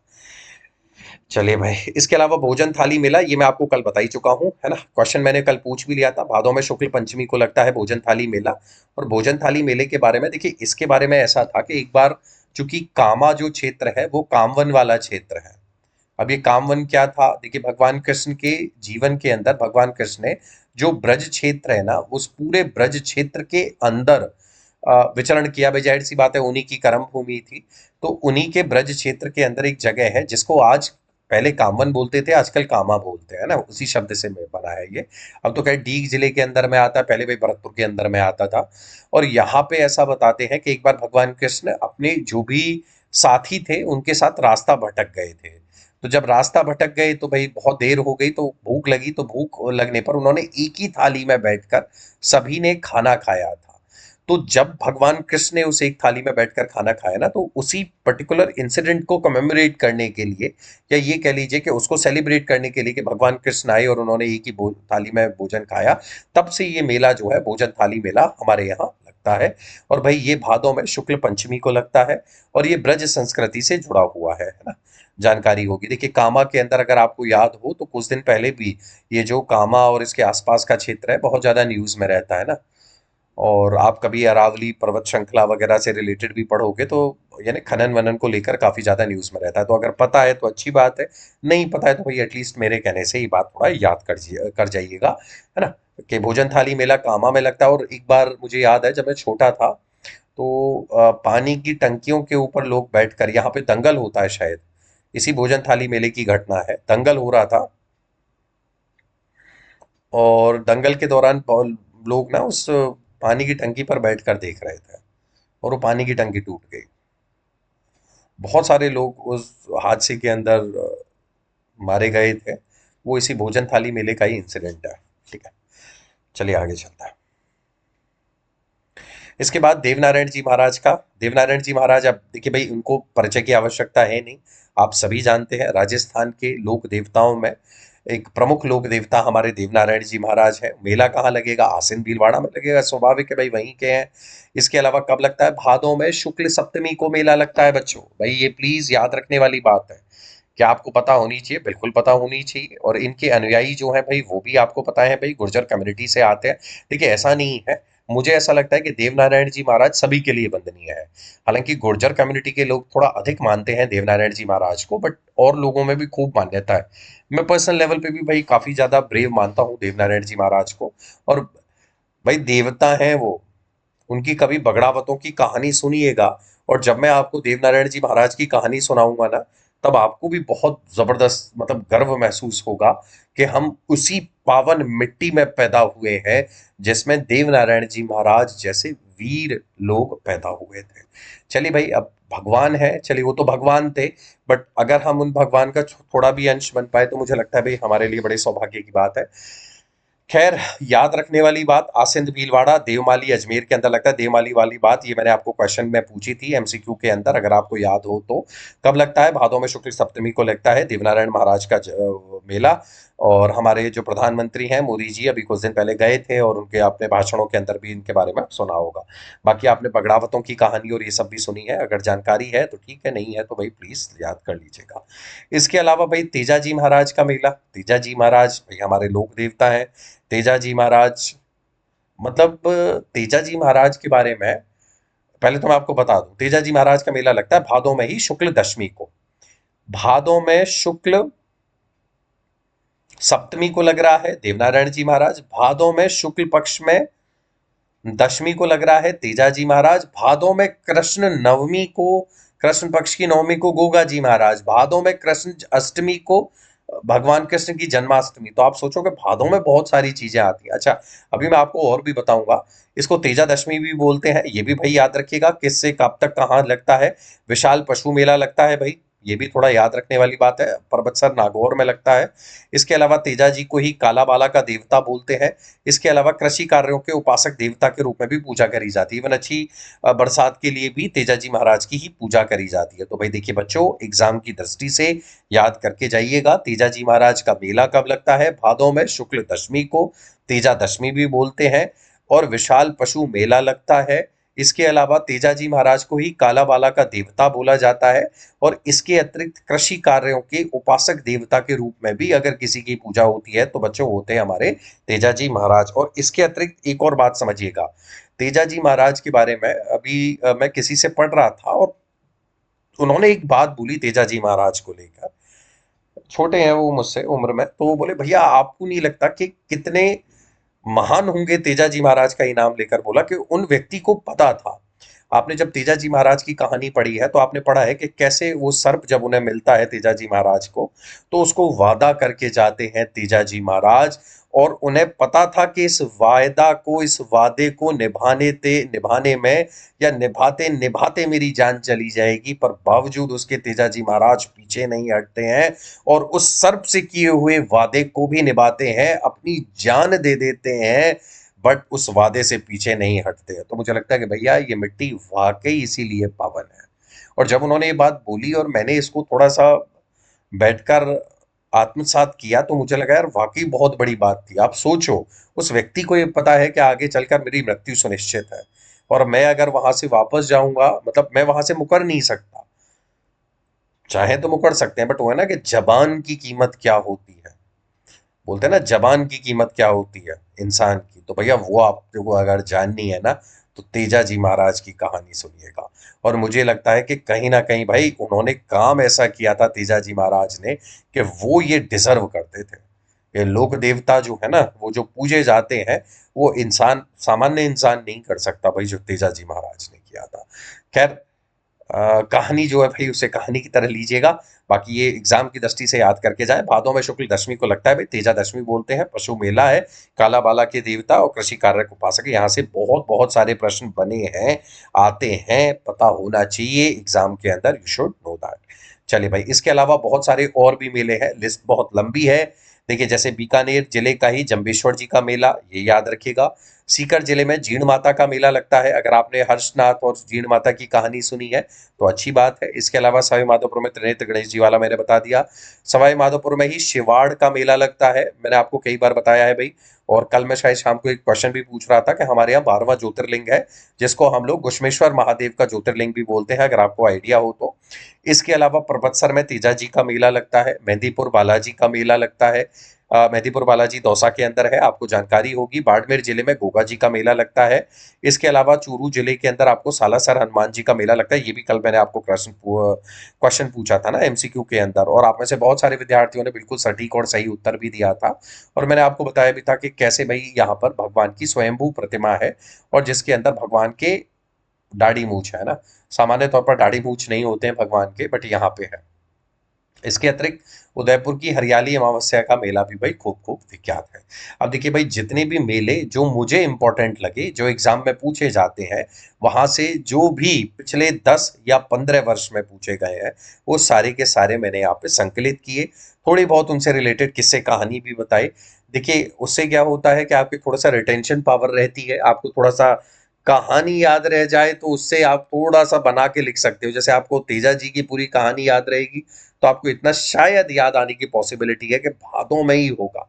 Speaker 1: चलिए भाई, इसके अलावा भोजन थाली मेला, ये मैं आपको कल बता ही चुका हूँ, है ना। क्वेश्चन मैंने कल पूछ भी लिया था, भादों में शुक्ल पंचमी को लगता है भोजन थाली मेला। और भोजन थाली मेले के बारे में देखिए, इसके बारे में ऐसा था कि एक बार, चूंकि कामा जो क्षेत्र है वो कामवन वाला क्षेत्र है। अब ये कामवन क्या था, देखिए भगवान कृष्ण के जीवन के अंदर भगवान कृष्ण ने जो ब्रज क्षेत्र है ना, उस पूरे ब्रज क्षेत्र के अंदर विचरण किया। भाई जाहिर सी बात है, उन्हीं की कर्म भूमि थी, तो उन्हीं के ब्रज क्षेत्र के अंदर एक जगह है जिसको आज, पहले कामवन बोलते थे, आजकल कामा बोलते हैं ना, उसी शब्द से बना है ये। अब तो खैर डीग जिले के अंदर में आता है, पहले भाई भरतपुर के अंदर में आता था। और यहाँ पे ऐसा बताते हैं कि एक बार भगवान कृष्ण अपने जो भी साथी थे उनके साथ रास्ता भटक गए थे। तो जब रास्ता भटक गए तो भाई बहुत देर हो गई, तो भूख लगी, तो भूख लगने पर उन्होंने एक ही थाली में बैठकर सभी ने खाना खाया था। तो जब भगवान कृष्ण ने उस एक थाली में बैठकर खाना खाया ना, तो उसी पर्टिकुलर इंसिडेंट को कमेमोरेट करने के लिए, या ये कह लीजिए कि उसको सेलिब्रेट करने के लिए कि भगवान कृष्ण आए और उन्होंने एक ही थाली में भोजन खाया, तब से ये मेला जो है भोजन थाली मेला हमारे यहाँ लगता है। और भाई ये भादों में शुक्ल पंचमी को लगता है और ये ब्रज संस्कृति से जुड़ा हुआ है ना। जानकारी होगी। देखिए कामा के अंदर अगर आपको याद हो तो कुछ दिन पहले भी ये जो कामा और इसके आसपास का क्षेत्र है बहुत ज्यादा न्यूज में रहता है ना। और आप कभी अरावली पर्वत श्रृंखला वगैरह से रिलेटेड भी पढ़ोगे तो यानी खनन वनन को लेकर काफी ज्यादा न्यूज में रहता है। तो अगर पता है तो अच्छी बात है, नहीं पता है तो भाई एटलीस्ट मेरे कहने से ये बात थोड़ा याद कर जाइएगा, है ना। कि भोजन थाली मेला कामा में लगता है। और एक बार मुझे याद है जब मैं छोटा था तो पानी की टंकियों के ऊपर लोग बैठकर, यहाँ पे दंगल होता है शायद, इसी भोजन थाली मेले की घटना है, दंगल हो रहा था और दंगल के दौरान लोग ना उस पानी की टंकी पर बैठकर देख रहे थे और वो पानी की टंकी टूट गई। बहुत सारे लोग उस हादसे के अंदर मारे गए थे। वो इसी भोजन थाली मेले का ही इंसिडेंट है। ठीक है, चलिए आगे चलता है। इसके बाद देवनारायण जी महाराज का। देवनारायण जी महाराज, अब देखिए भाई उनको परिचय की आवश्यकता है नहीं, आप सभी जानते हैं। राजस्थान के लोक देवताओं में एक प्रमुख लोक देवता हमारे देवनारायण जी महाराज है। मेला कहाँ लगेगा? आसिन भीलवाड़ा में लगेगा, स्वाभाविक है भाई, वहीं के हैं। इसके अलावा कब लगता है? भादों में शुक्ल सप्तमी को मेला लगता है बच्चों। भाई ये प्लीज याद रखने वाली बात है। क्या आपको पता होनी चाहिए? बिल्कुल पता होनी चाहिए। और इनके अनुयायी जो हैं भाई वो भी आपको पता है भाई गुर्जर कम्युनिटी से आते हैं। देखिए ऐसा नहीं है, मुझे ऐसा लगता है कि देवनारायण जी महाराज सभी के लिए वंदनीय है। हालांकि गुर्जर कम्युनिटी के लोग थोड़ा अधिक मानते हैं देवनारायण जी महाराज को, बट और लोगों में भी खूब मान्यता है। मैं पर्सनल लेवल पे भी भाई काफी ज्यादा ब्रेव मानता हूँ देवनारायण जी महाराज को। और भाई देवता हैं वो, उनकी कभी बगड़ावतों की कहानी सुनिएगा। और जब मैं आपको देवनारायण जी महाराज की कहानी सुनाऊंगा ना, तब आपको भी बहुत जबरदस्त मतलब गर्व महसूस होगा कि हम उसी पावन मिट्टी में पैदा हुए हैं जिसमें देवनारायण जी महाराज जैसे वीर लोग पैदा हुए थे। चलिए भाई, अब भगवान है, चलिए वो तो भगवान थे, बट अगर हम उन भगवान का थोड़ा भी अंश बन पाए तो मुझे लगता है भाई हमारे लिए बड़े सौभाग्य की बात है। खैर, याद रखने वाली बात, आसिंद भीलवाड़ा देवमाली अजमेर के अंदर लगता है। देवमाली वाली बात ये मैंने आपको क्वेश्चन में पूछी थी एमसीक्यू के अंदर, अगर आपको याद हो तो। कब लगता है? भादों में शुक्ल सप्तमी को लगता है देवनारायण महाराज का मेला। और हमारे जो प्रधानमंत्री हैं मोदी जी अभी कुछ दिन पहले गए थे और उनके अपने भाषणों के अंदर भी इनके बारे में सुना होगा। बाकी आपने बगड़ावतों की कहानी और ये सब भी सुनी है, अगर जानकारी है तो ठीक है, नहीं है तो भाई प्लीज याद कर लीजिएगा। इसके अलावा भाई तेजाजी महाराज का मेला। तेजाजी महाराज भाई हमारे लोक देवता हैं। तेजाजी महाराज मतलब, तेजाजी महाराज के बारे में पहले तो मैं आपको बता दूं, तेजाजी महाराज का मेला लगता है भादों में ही शुक्ल दशमी को। भादों में शुक्ल सप्तमी को लग रहा है देवनारायण जी महाराज। भादों में शुक्ल पक्ष में दशमी को लग रहा है तेजाजी महाराज। भादों में कृष्ण नवमी को, कृष्ण पक्ष की नवमी को गोगा जी महाराज। भादों में कृष्ण अष्टमी को भगवान कृष्ण की जन्माष्टमी। तो आप सोचो कि भादों में बहुत सारी चीजें आती हैं। अच्छा, अभी मैं आपको और भी बताऊंगा। इसको तेजा दशमी भी बोलते हैं, ये भी भाई याद रखिएगा किससे कब तक कहाँ लगता है। विशाल पशु मेला लगता है भाई, ये भी थोड़ा याद रखने वाली बात है, परबतसर नागौर में लगता है। इसके अलावा तेजा जी को ही काला बाला का देवता बोलते हैं। इसके अलावा कृषि कार्यों के उपासक देवता के रूप में भी पूजा करी जाती है। इवन अच्छी बरसात के लिए भी तेजाजी महाराज की ही पूजा करी जाती है। तो भाई देखिए बच्चों, एग्जाम की दृष्टि से याद करके जाइएगा, तेजाजी महाराज का मेला कब लगता है? भादों में शुक्ल दशमी को, तेजा दशमी भी बोलते हैं। और विशाल पशु मेला लगता है। इसके अलावा तेजाजी महाराज को ही काला बाला का देवता बोला जाता है। और इसके अतिरिक्त कृषि कार्यों के उपासक देवता के रूप में भी अगर किसी की पूजा होती है तो बच्चों होते हैं हमारे तेजाजी महाराज। और इसके अतिरिक्त एक और बात समझिएगा, तेजाजी महाराज के बारे में अभी मैं किसी से पढ़ रहा था और उन्होंने एक बात बोली तेजाजी महाराज को लेकर। छोटे हैं वो मुझसे उम्र में, तो वो बोले भैया आपको नहीं लगता कि कितने महान होंगे तेजाजी महाराज का इनाम लेकर? बोला कि उन व्यक्ति को पता था। आपने जब तेजाजी महाराज की कहानी पढ़ी है तो आपने पढ़ा है कि कैसे वो सर्प जब उन्हें मिलता है तेजाजी महाराज को, तो उसको वादा करके जाते हैं तेजाजी महाराज। और उन्हें पता था कि इस वायदा को, इस वादे को निभाने में या निभाते निभाते मेरी जान चली जाएगी, पर बावजूद उसके तेजाजी महाराज पीछे नहीं हटते हैं और उस सर्प से किए हुए वादे को भी निभाते हैं, अपनी जान दे देते हैं, बट उस वादे से पीछे नहीं हटते हैं। तो मुझे लगता है कि भैया ये मिट्टी वाकई इसीलिए पावन है। और जब उन्होंने ये बात बोली और मैंने इसको थोड़ा सा बैठकर आत्मसात किया तो मुझे लगा यार वाकई बहुत बड़ी बात थी। आप सोचो, उस व्यक्ति को ये पता है कि आगे चलकर मेरी मृत्यु सुनिश्चित है और मैं अगर वहां से वापस जाऊंगा, मतलब मैं वहां से मुकर नहीं सकता। चाहे तो मुकर सकते हैं, बट वो है ना कि जबान की कीमत क्या होती है। बोलते हैं ना, जबान की कीमत क्या होती है इंसान की। तो भैया वो आपको अगर जाननी है ना, तो तेजा जी महाराज की कहानी सुनिएगा। और मुझे लगता है कि कहीं ना कहीं भाई उन्होंने काम ऐसा किया था तेजा जी महाराज ने, कि वो ये डिजर्व करते थे। ये लोक देवता जो है ना, वो जो पूजे जाते हैं, वो इंसान, सामान्य इंसान नहीं कर सकता भाई, जो तेजा जी महाराज ने किया था। खैर, कहानी जो है भाई उसे कहानी की तरह लीजिएगा। बाकी ये एग्जाम की दृष्टि से याद करके जाए। भादों में शुक्ल दशमी को लगता है भाई, तेजा दशमी बोलते हैं, पशु मेला है, काला बाला के देवता और कृषि कार्य को उपासक। यहाँ से बहुत बहुत सारे प्रश्न बने हैं, आते हैं, पता होना चाहिए एग्जाम के अंदर, यू शुड नो दैट। चलिए भाई, इसके अलावा बहुत सारे और भी मेले हैं, लिस्ट बहुत लंबी है। देखिए, जैसे बीकानेर जिले का ही जम्बेश्वर जी का मेला, ये याद रखिएगा। सीकर जिले में जीण माता का मेला लगता है। अगर आपने हर्षनाथ और जीण माता की कहानी सुनी है तो अच्छी बात है। इसके अलावा सवाई माधोपुर में त्रिनेत्र गणेश जी वाला मैंने बता दिया। सवाई माधोपुर में ही शिवाड़ का मेला लगता है, मैंने आपको कई बार बताया है भाई। और कल मैं शायद शाम को एक क्वेश्चन भी पूछ रहा था कि हमारे यहाँ 12वां ज्योतिर्लिंग है, जिसको हम लोग घुश्मेश्वर महादेव का ज्योतिर्लिंग भी बोलते हैं, अगर आपको आइडिया हो तो। इसके अलावा परबतसर में तेजा जी का मेला लगता है। मेहंदीपुर बालाजी का मेला लगता है। मेहंदीपुर बालाजी दौसा के अंदर है, आपको जानकारी होगी। बाड़मेर जिले में गोगा जी का मेला लगता है। इसके अलावा चूरू जिले के अंदर आपको सालासर हनुमान जी का मेला लगता है। ये भी कल मैंने आपको क्वेश्चन पूछा था ना एमसीक्यू के अंदर, और आप में से बहुत सारे विद्यार्थियों ने बिल्कुल सटीक और सही उत्तर भी दिया था। और मैंने आपको बताया भी था कि कैसे भाई यहाँ पर भगवान की स्वयंभू प्रतिमा है, और जिसके अंदर भगवान के दाढ़ी मूछ है ना। सामान्य तौर पर दाढ़ी मूछ नहीं होते हैं भगवान के, बट यहाँ पे है। इसके अतिरिक्त उदयपुर की हरियाली अमावस्या का मेला भी भाई खूब खूब विख्यात है। अब देखिए भाई, जितने भी मेले जो मुझे इंपॉर्टेंट लगे, जो एग्जाम में पूछे जाते हैं, वहां से जो भी पिछले 10 या 15 वर्ष में पूछे गए हैं, वो सारे के सारे मैंने यहाँ पे संकलित किए। थोड़ी बहुत उनसे रिलेटेड किस्से कहानी भी बताई। देखिए, उससे क्या होता है कि आपकी थोड़ा सा रिटेंशन पावर रहती है, आपको थोड़ा सा कहानी याद रह जाए तो उससे आप थोड़ा सा बना के लिख सकते हो। जैसे आपको तेजा जी की पूरी कहानी याद रहेगी, तो आपको इतना शायद याद आने की पॉसिबिलिटी है कि भादों में ही होगा।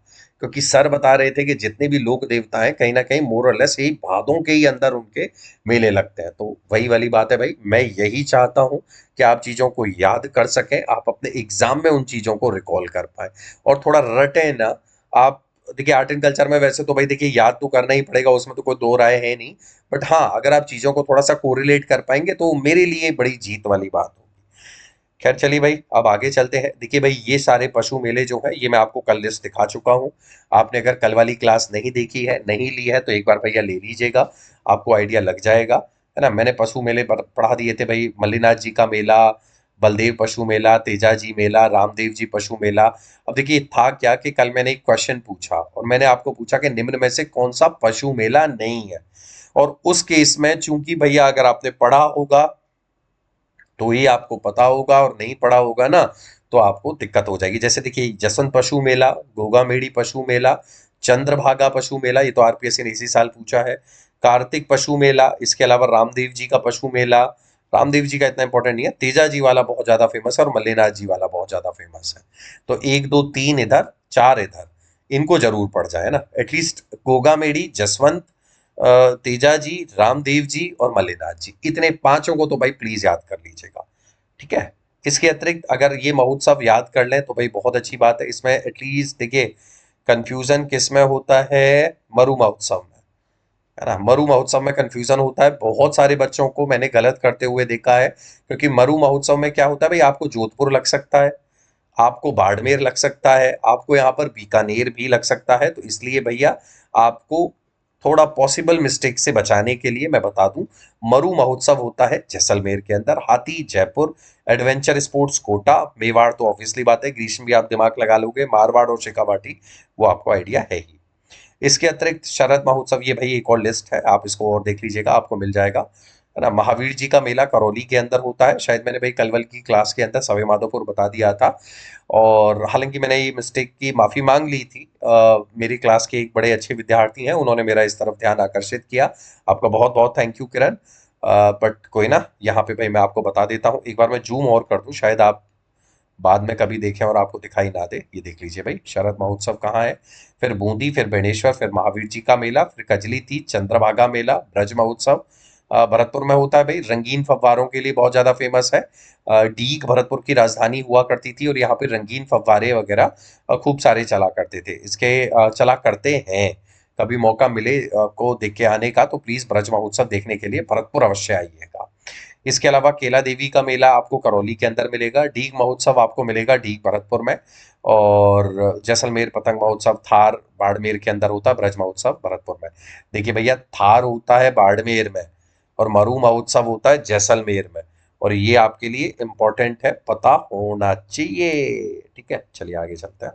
Speaker 1: क्योंकि सर बता रहे थे कि जितने भी लोक देवता हैं, कहीं ना कहीं मोर और लेस यही भादों के ही अंदर उनके मेले लगते हैं। तो वही वाली बात है भाई, मैं यही चाहता हूं कि आप चीजों को याद कर सकें, आप अपने एग्जाम में उन चीजों को रिकॉल कर पाए, और थोड़ा रटे ना आप। देखिए, आर्ट एंड कल्चर में वैसे तो भाई देखिए याद तो करना ही पड़ेगा, उसमें तो कोई दो राय है नहीं। बट हाँ, अगर आप चीजों को थोड़ा सा कोरिलेट कर पाएंगे तो मेरे लिए बड़ी जीत वाली बात होगी। खैर चलिए भाई, अब आगे चलते हैं। देखिए भाई, ये सारे पशु मेले जो है, ये मैं आपको कल लिस्ट दिखा चुका हूँ। आपने अगर कल वाली क्लास नहीं देखी है, नहीं ली है, तो एक बार भैया ले लीजिएगा, आपको आइडिया लग जाएगा, है ना। मैंने पशु मेले पढ़ा दिए थे भाई, मल्लीनाथ जी का मेला, बलदेव पशु मेला, तेजा जी मेला, रामदेव जी पशु मेला। अब देखिए, था क्या कि कल मैंने एक क्वेश्चन पूछा, और मैंने आपको पूछा कि निम्न में से कौन सा पशु मेला नहीं है। और उस केस में चूंकि भैया अगर आपने पढ़ा होगा तो ही आपको पता होगा, और नहीं पढ़ा होगा ना तो आपको दिक्कत हो जाएगी। जैसे देखिए, जसवंत पशु मेला, गोगा मेड़ी पशु मेला, चंद्रभागा पशु मेला, ये तो आरपीएससी ने इसी साल पूछा है। कार्तिक पशु मेला, इसके अलावा रामदेव जी का पशु मेला। रामदेव जी का इतना इंपॉर्टेंट नहीं है, तेजा जी वाला बहुत ज्यादा फेमस है, और मल्लीनाथ जी वाला बहुत ज्यादा फेमस है। तो 1 2 3 इधर, 4 इधर, इनको जरूर पढ़ जाए ना एटलीस्ट। गोगा मेड़ी, जसवंत, तेजा जी, रामदेव जी और मल्लीनाथ जी, इतने पांचों को तो भाई प्लीज याद कर लीजिएगा। ठीक है। इसके अतिरिक्त अगर ये महोत्सव याद कर लें तो भाई बहुत अच्छी बात है। इसमें एटलीस्ट देखिए, कंफ्यूजन किस में होता है, मरु महोत्सव में, है ना। मरु महोत्सव में कंफ्यूजन होता है, बहुत सारे बच्चों को मैंने गलत करते हुए देखा है। क्योंकि मरु महोत्सव में क्या होता है भाई, आपको जोधपुर लग सकता है, आपको बाड़मेर लग सकता है, आपको यहाँ पर बीकानेर भी लग सकता है। तो इसलिए भैया, आपको थोड़ा पॉसिबल मिस्टेक से बचाने के लिए मैं बता दूं, मरु महोत्सव होता है जैसलमेर के अंदर, हाथी Jaipur, adventure sports quota, Mewar तो ऑब्वियसली बात है, ग्रीष्म भी आप दिमाग लगा लोगे, मारवाड़ और शेखावाटी वो आपको आइडिया है ही। इसके अतिरिक्त शरद महोत्सव, ये भाई एक और लिस्ट है, आप इसको और देख लीजिएगा, आपको मिल जाएगा, है ना। महावीर जी का मेला करौली के अंदर होता है, शायद मैंने भाई कलवल की क्लास के अंदर सवाई माधोपुर बता दिया था। और हालांकि मैंने ये मिस्टेक की माफी मांग ली थी, मेरी क्लास के एक बड़े अच्छे विद्यार्थी हैं, उन्होंने मेरा इस तरफ ध्यान आकर्षित किया। आपका बहुत बहुत थैंक यू किरण। बट कोई ना, यहाँ पे भाई मैं आपको बता देता हूँ, एक बार मैं जूम और कर दूं, शायद आप बाद में कभी देखें और आपको दिखाई ना दे। ये देख लीजिए भाई, शरद महोत्सव कहाँ है, फिर बूंदी, फिर बेणेश्वर, फिर महावीर जी का मेला, फिर कजली तीज, चंद्रभागा मेला, ब्रज महोत्सव, भरतपुर में होता है भाई रंगीन फव्वारों के लिए बहुत ज्यादा फेमस है। डीग भरतपुर की राजधानी हुआ करती थी और यहाँ पे रंगीन फव्वारे वगैरह खूब सारे चला करते थे। चला करते हैं। कभी मौका मिले को देख के आने का तो प्लीज ब्रज महोत्सव देखने के लिए भरतपुर अवश्य आइएगा। इसके अलावा केला देवी का मेला आपको करौली के अंदर मिलेगा। डीग महोत्सव आपको मिलेगा डीग भरतपुर में। और जैसलमेर पतंग महोत्सव थार बाड़मेर के अंदर होता है। ब्रज महोत्सव भरतपुर में। देखिए भैया थार होता है बाड़मेर में और मरु महोत्सव होता है जैसलमेर में। और ये आपके लिए इम्पोर्टेंट है, पता होना चाहिए। ठीक है, चलिए आगे चलते हैं।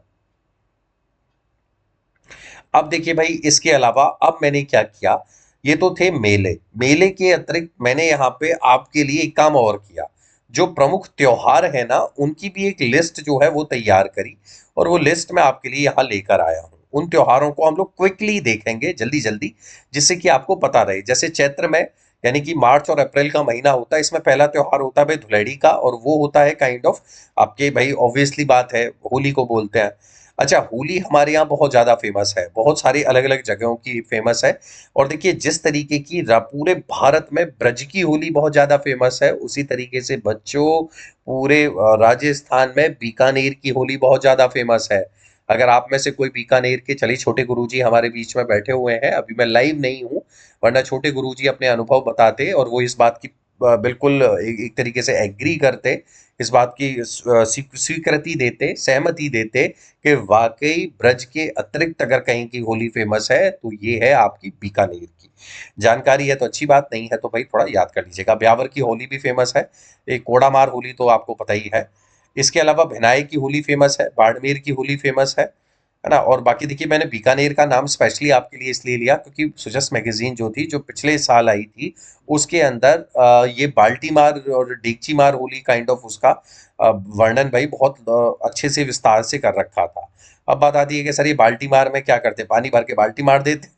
Speaker 1: अब देखिए भाई इसके अलावा अब मैंने क्या किया, ये तो थे मेले। मेले के अतिरिक्त मैंने यहाँ पे आपके लिए एक काम और किया। जो प्रमुख त्योहार है ना उनकी भी एक लिस्ट जो है वो तैयार करी और वो लिस्ट मैं आपके लिए यहाँ लेकर आया हूँ। उन त्योहारों को हम लोग क्विकली देखेंगे जल्दी जल्दी, जिससे कि आपको पता रहे। जैसे चैत्र में यानी कि मार्च और अप्रैल का महीना होता है, इसमें पहला त्योहार होता है भाई धुलेड़ी का और वो होता है काइंड ऑफ आपके भाई ऑब्वियसली बात है होली को बोलते हैं। अच्छा, होली हमारे यहाँ बहुत ज़्यादा फेमस है, बहुत सारी अलग-अलग जगहों की फेमस है। और देखिए जिस तरीके की पूरे भारत में ब्रज की होली बहुत ज़्यादा फेमस है, उसी तरीके से बच्चों पूरे राजस्थान में बीकानेर की होली बहुत ज़्यादा फेमस है। अगर आप में से कोई बीकानेर के चलिए छोटे गुरुजी हमारे बीच में बैठे हुए हैं, अभी मैं लाइव नहीं हूँ, वरना छोटे गुरुजी अपने अनुभव बताते और वो इस बात की बिल्कुल एक तरीके से एग्री करते, इस बात की स्वीकृति देते, सहमति देते कि वाकई ब्रज के अतिरिक्त अगर कहीं की होली फेमस है तो ये है आपकी बीकानेर की। जानकारी है तो अच्छी बात, नहीं है तो भाई थोड़ा याद कर लीजिएगा। ब्यावर की होली भी फेमस है। एक कोड़ामार होली तो आपको पता ही है। इसके अलावा भिनाई की होली फेमस है, बाड़मेर की होली फेमस है ना। और बाकी देखिए मैंने बीकानेर का नाम स्पेशली आपके लिए इसलिए लिया क्योंकि सुजस मैगजीन जो थी जो पिछले साल आई थी उसके अंदर ये बाल्टी मार और डेगची मार होली काइंड ऑफ उसका वर्णन भाई बहुत अच्छे से विस्तार से कर रखा था। अब बात आती है कि सर ये बाल्टी मार में क्या करते, पानी भर के बाल्टी मार देते।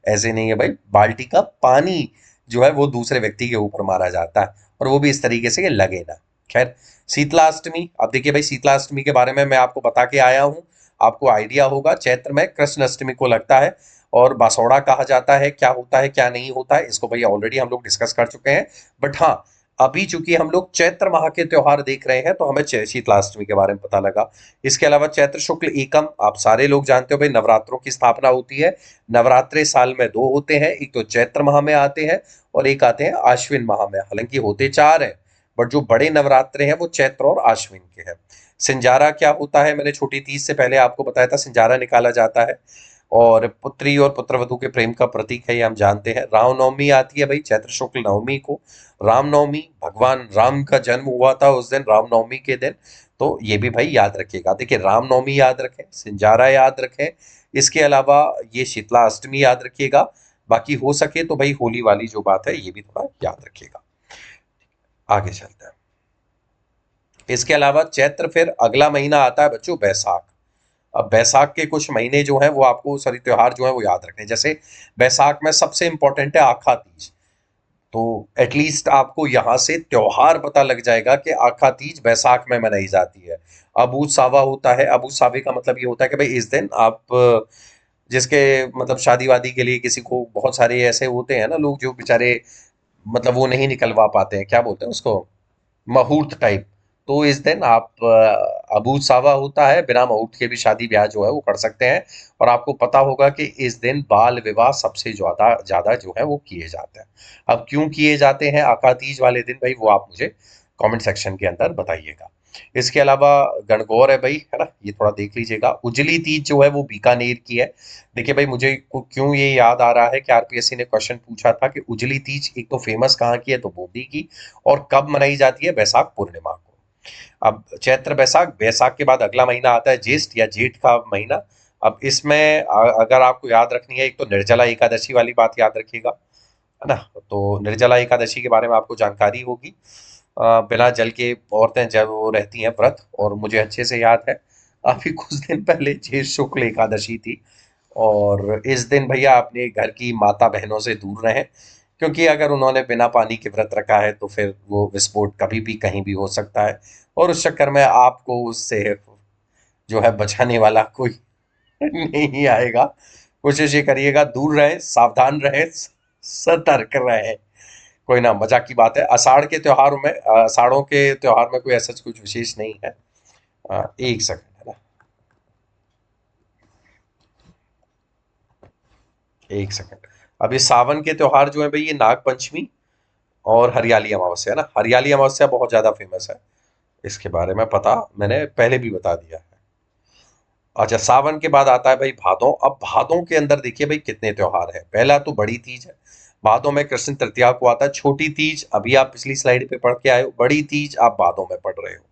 Speaker 1: ऐसे नहीं है भाई, बाल्टी का पानी जो है वो दूसरे व्यक्ति के ऊपर मारा जाता है और वो भी इस तरीके से कि लगे ना। खैर, शीतलाष्टमी, अब देखिए भाई शीतलाष्टमी के बारे में मैं आपको बता के आया हूँ। आपको आइडिया होगा चैत्र में कृष्ण अष्टमी को लगता है और बासौड़ा कहा जाता है। क्या होता है क्या नहीं होता है इसको भैया ऑलरेडी हम लोग डिस्कस कर चुके हैं। बट हाँ, अभी चूंकि हम लोग चैत्र माह के त्योहार देख रहे हैं तो हमें शीतलाष्टमी के बारे में पता लगा। इसके अलावा चैत्र शुक्ल एकम आप सारे लोग जानते हो भाई, नवरात्रों की स्थापना होती है। नवरात्रे साल में दो होते हैं, एक तो चैत्र माह में आते हैं और एक आते हैं आश्विन माह में। हालांकि होते चार हैं बट जो बड़े नवरात्रे हैं वो चैत्र और आश्विन के हैं। सिंजारा क्या होता है, मैंने छोटी तीज से पहले आपको बताया था, सिंजारा निकाला जाता है और पुत्री और पुत्रवधु के प्रेम का प्रतीक है, ये हम जानते हैं। रामनवमी आती है भाई चैत्र शुक्ल नवमी को। रामनवमी, भगवान राम का जन्म हुआ था उस दिन, रामनवमी के दिन। तो ये भी भाई याद रखिएगा। देखिए रामनवमी याद रखें, सिंजारा याद रखें, इसके अलावा ये शीतला अष्टमी याद रखिएगा। बाकी हो सके तो भाई होली वाली जो बात है ये भी थोड़ा याद रखिएगा। आगे चलते हैं। इसके अलावा चैत्र फिर अगला महीना आता है बच्चों बैसाख। अब बैसाख के कुछ महीने जो हैं वो आपको सॉरी त्योहार जो है वो याद रखने। जैसे बैसाख में सबसे इंपॉर्टेंट है आखा तीज। तो एटलीस्ट आपको यहाँ से त्योहार पता लग जाएगा कि आखा तीज बैसाख में मनाई जाती है। अबू सावा होता है। अबू सावे का मतलब ये होता है कि भाई इस दिन आप जिसके मतलब शादी वादी के लिए किसी को, बहुत सारे ऐसे होते हैं ना लोग जो बेचारे मतलब वो नहीं निकलवा पाते हैं, क्या बोलते हैं उसको, मुहूर्त टाइप। तो इस दिन आप अबू सावा होता है, बिना मुहूर्त के भी शादी ब्याह जो है वो कर सकते हैं। और आपको पता होगा कि इस दिन बाल विवाह सबसे ज्यादा ज्यादा जो है वो किए जाते हैं। अब क्यों किए जाते हैं आका तीज वाले दिन भाई, वो आप मुझे कमेंट सेक्शन के अंदर बताइएगा। इसके अलावा गणगौर है भाई, है ना, ये थोड़ा देख लीजिएगा। उजली तीज जो है वो बीकानेर की है। देखिए भाई मुझे क्यों ये याद आ रहा है कि आरपीएससी ने क्वेश्चन पूछा था कि उजली तीज एक तो फेमस कहाँ की है, तो बूंदी की। और कब मनाई जाती है, बैसाख पूर्णिमा को। अब चैत्र बैसाख, बैसाख के बाद अगला महीना आता है ज्येष्ठ या जेठ का महीना। अब इसमें अगर आपको याद रखनी है, एक तो निर्जला एकादशी वाली बात याद रखिएगा, है ना। तो निर्जला एकादशी के बारे में आपको जानकारी होगी। बिना जल के औरतें जब वो रहती हैं व्रत, और मुझे अच्छे से याद है अभी कुछ दिन पहले ज्येष्ठ शुक्ल एकादशी थी। और इस दिन भैया अपने घर की माता बहनों से दूर रहें, क्योंकि अगर उन्होंने बिना पानी के व्रत रखा है तो फिर वो विस्फोट कभी भी कहीं भी हो सकता है और उस चक्कर में आपको उससे जो है बचाने वाला कोई नहीं आएगा। कोशिश ये करिएगा दूर रहें, सावधान रहें, सतर्क रहे। कोई ना, मजाक की बात है। अषाढ़ों के त्योहार में कोई ऐसा कुछ विशेष नहीं है। एक सेकंड, है ना, एक सेकंड। अब ये सावन के त्योहार जो है भाई, ये नाग पंचमी और हरियाली अमावस्या है ना। हरियाली अमावस्या बहुत ज्यादा फेमस है, इसके बारे में पता मैंने पहले भी बता दिया है। अच्छा, सावन के बाद आता है भाई भादों। अब भादों के अंदर देखिए भाई कितने त्योहार हैं। पहला तो बड़ी तीज है, भादों में कृष्ण तृतीया को आता है। छोटी तीज अभी आप पिछली स्लाइड पे पढ़ के आए हो, बड़ी तीज आप भादों में पढ़ रहे हो।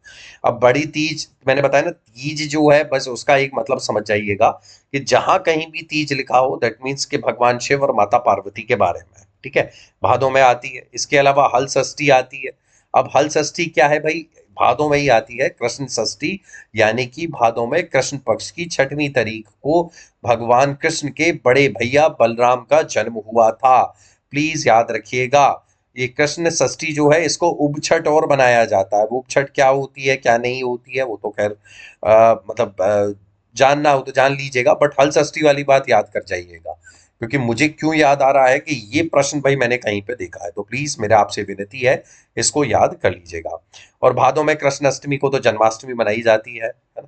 Speaker 1: अब बड़ी तीज मैंने बताया ना, तीज जो है बस उसका एक मतलब समझ जाइएगा कि जहां कहीं भी तीज लिखा हो दैट मीन्स कि भगवान शिव और माता पार्वती के बारे में है, ठीक है। भादों में आती है। इसके अलावा हल षष्ठी आती है। अब हल षष्ठी क्या है भाई, भादों में ही आती है। कृष्ण षष्ठी यानी कि भादों में कृष्ण पक्ष की छठवीं तारीख को भगवान कृष्ण के बड़े भैया बलराम का जन्म हुआ था। प्लीज याद रखिएगा, ये कृष्ण षष्ठी जो है इसको उपछठ और बनाया जाता है। वो उपछठ क्या होती है क्या नहीं होती है वो तो खैर मतलब जानना हो तो जान लीजिएगा, बट हल षष्ठी वाली बात याद कर जाइएगा, क्योंकि मुझे क्यों याद आ रहा है कि ये प्रश्न भाई मैंने कहीं पे देखा है। तो प्लीज मेरे आपसे विनती है, इसको याद कर लीजिएगा। और भादों में कृष्ण अष्टमी को तो जन्माष्टमी मनाई जाती है ना।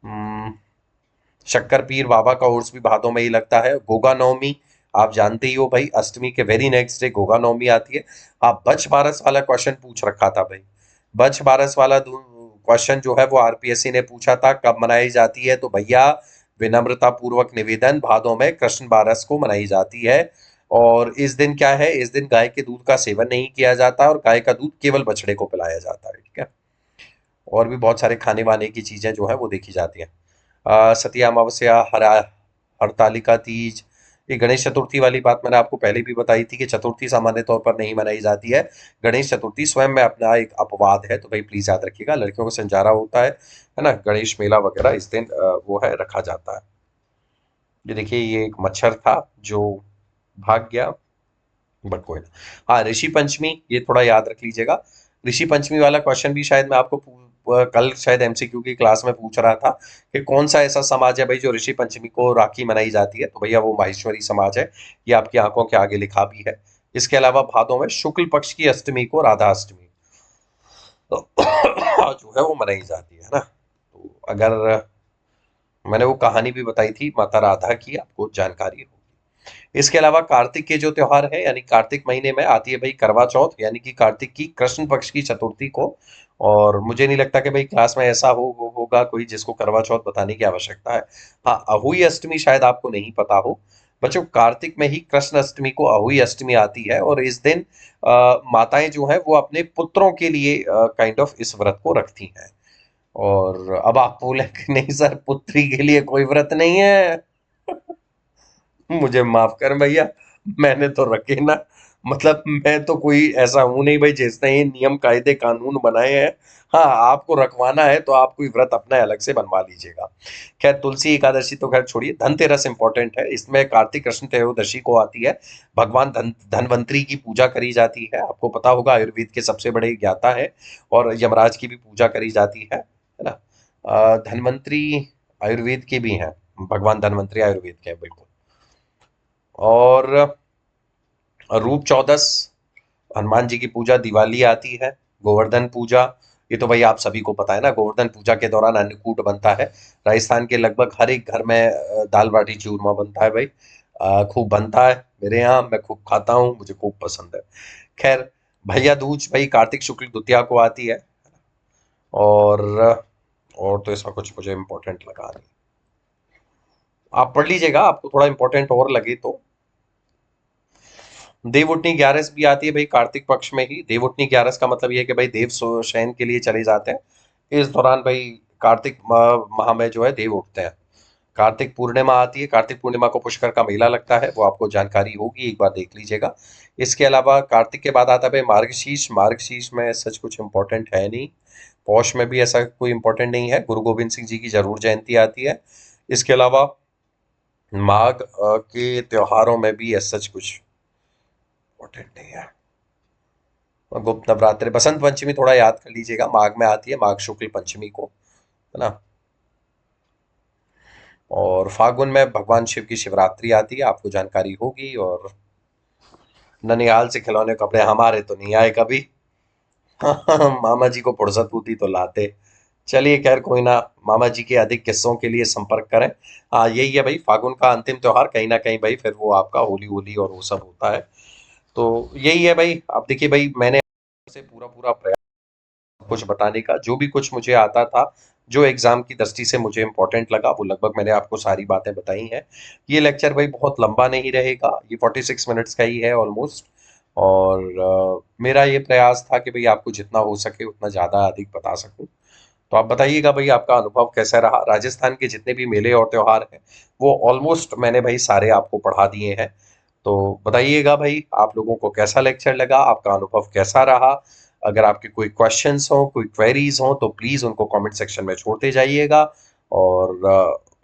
Speaker 1: हम्म, शक्कर पीर बाबा का उर्स भी भादों में ही लगता है। गोगा नवमी आप जानते ही हो भाई, अष्टमी के वेरी नेक्स्ट डे गोगा नवमी आती है। आप बछ बारस वाला क्वेश्चन पूछ रखा था भाई। बछ बारस वाला क्वेश्चन जो है वो आरपीएससी ने पूछा था कब मनाई जाती है, तो भैया विनम्रता पूर्वक निवेदन, भादों में कृष्ण बारस को मनाई जाती है। और इस दिन क्या है, इस दिन गाय के दूध का सेवन नहीं किया जाता और गाय का दूध केवल बछड़े को पिलाया जाता है, ठीक है। और भी बहुत सारे खाने वाने की चीजें जो है वो देखी जाती हैं। सतिया अमावस्या, हरतालिका तीज, ये गणेश चतुर्थी वाली बात मैंने आपको पहले भी बताई थी कि चतुर्थी सामान्य तौर पर नहीं मनाई जाती है। गणेश चतुर्थी स्वयं में अपना एक अपवाद है, तो भाई प्लीज याद रखिएगा। लड़कियों को संजारा होता है ना, गणेश मेला वगैरह इस दिन वो है रखा जाता है। ये देखिए, ये एक मच्छर था जो भाग गया, बट कोई ना। हाँ, ऋषि पंचमी ये थोड़ा याद रख लीजिएगा। ऋषि पंचमी वाला क्वेश्चन भी शायद मैं आपको कल शायद एमसीक्यू की क्लास में पूछ रहा था कि कौन सा ऐसा समाज है भाई जो ऋषि पंचमी को राखी मनाई जाती है, तो भैया वो माहेश्वरी समाज है। ये आपकी आंखों के आगे लिखा भी है। इसके अलावा भादों में शुक्ल पक्ष की अष्टमी को राधा अष्टमी जो है वो मनाई जाती है ना। तो अगर मैंने वो कहानी भी बताई थी माता राधा की, आपको जानकारी होगी। इसके अलावा कार्तिक के जो त्योहार है, यानी कार्तिक महीने में आती है भाई करवा चौथ, यानी कि कार्तिक की कृष्ण पक्ष की चतुर्थी को। और मुझे नहीं लगता कि भाई क्लास में ऐसा होगा कोई जिसको करवा चौथ बताने की आवश्यकता है। हाँ, अहुई अष्टमी शायद आपको नहीं पता हो। बच्चों, कार्तिक में ही कृष्ण अष्टमी को अहुई अष्टमी आती है और इस दिन माताएं जो है वो अपने पुत्रों के लिए काइंड ऑफ इस व्रत को रखती हैं। और अब आप बोले कि नहीं सर, पुत्री के लिए कोई व्रत नहीं है। मुझे माफ कर भैया, मैंने तो रखे ना। मतलब मैं तो कोई ऐसा हूं नहीं भाई जिसने ये नियम कायदे कानून बनाए हैं। हाँ, आपको रखवाना है तो आप कोई व्रत अपना अलग से बनवा लीजिएगा। खैर, तुलसी एकादशी तो खैर छोड़िए। धनतेरस इंपॉर्टेंट है, इसमें कार्तिक कृष्ण त्रयोदशी को आती है। भगवान धनवंतरी की पूजा करी जाती है। आपको पता होगा आयुर्वेद के सबसे बड़े ज्ञाता है, और यमराज की भी पूजा करी जाती है ना। धनवंतरी आयुर्वेद के भी हैं, भगवान धनवंतरी आयुर्वेद के हैं बिल्कुल। और रूप चौदस, हनुमान जी की पूजा, दिवाली आती है, गोवर्धन पूजा। ये तो भाई आप सभी को पता है ना, गोवर्धन पूजा के दौरान अन्नकूट बनता है। राजस्थान के लगभग हर एक घर में दाल बाटी चूरमा बनता है भाई। खूब बनता है मेरे यहाँ, मैं खूब खाता हूँ, मुझे खूब पसंद है। खैर, भैया दूज भाई कार्तिक शुक्ल द्वितीया को आती है। और और तो ऐसा कुछ मुझे इम्पोर्टेंट लगा नहीं। आप पढ़ लीजिएगा, आपको थोड़ा इम्पोर्टेंट और लगे तो। देवउठनी ग्यारस भी आती है भाई कार्तिक पक्ष में ही। देवउठनी ग्यारस का मतलब ये है कि भाई देव शयन के लिए चले जाते हैं। इस दौरान भाई कार्तिक माह में जो है देव उठते हैं। कार्तिक पूर्णिमा आती है। कार्तिक पूर्णिमा को पुष्कर का मेला लगता है, वो आपको जानकारी होगी, एक बार देख लीजिएगा। इसके अलावा कार्तिक के बाद आता है भाई मार्गशीर्ष। मार्गशीर्ष में सच कुछ इंपॉर्टेंट है नहीं। पौष में भी ऐसा कोई इंपॉर्टेंट नहीं है। गुरु गोविंद सिंह जी की जरूर जयंती आती है। इसके अलावा माघ के त्योहारों में भी ऐसा सच कुछ इंपॉर्टेंट नहीं है। और गुप्त नवरात्रि, बसंत पंचमी थोड़ा याद कर लीजिएगा, माघ में आती है, माघ शुक्ल पंचमी को, है ना। और फागुन में भगवान शिव की शिवरात्रि आती है, आपको जानकारी होगी। और ननिहाल से खिलौने कपड़े हमारे तो नहीं आए कभी। मामा जी को फुर्सत होती तो लाते। चलिए खैर कोई ना, मामा जी के अधिक किस्सों के लिए संपर्क करें। हाँ यही है भाई, फागुन का अंतिम त्योहार कहीं ना कहीं भाई फिर वो आपका होली होली और वो सब होता है। तो यही है भाई। अब देखिए भाई, मैंने से पूरा पूरा प्रयास कुछ बताने का, जो भी कुछ मुझे आता था, जो एग्जाम की दृष्टि से मुझे इंपॉर्टेंट लगा, वो लगभग मैंने आपको सारी बातें बताई हैं। ये लेक्चर भाई बहुत लंबा नहीं रहेगा, ये 46 मिनट्स का ही है ऑलमोस्ट। और मेरा ये प्रयास था कि भाई आपको जितना हो सके उतना ज़्यादा अधिक बता सकूं। तो आप बताइएगा भाई आपका अनुभव कैसा रहा। राजस्थान के जितने भी मेले और त्योहार हैं वो ऑलमोस्ट मैंने भाई सारे आपको पढ़ा दिए हैं। तो बताइएगा भाई आप लोगों को कैसा लेक्चर लगा, आपका अनुभव कैसा रहा। अगर आपके कोई क्वेश्चंस हो, कोई क्वेरीज हो, तो प्लीज़ उनको कमेंट सेक्शन में छोड़ते जाइएगा। और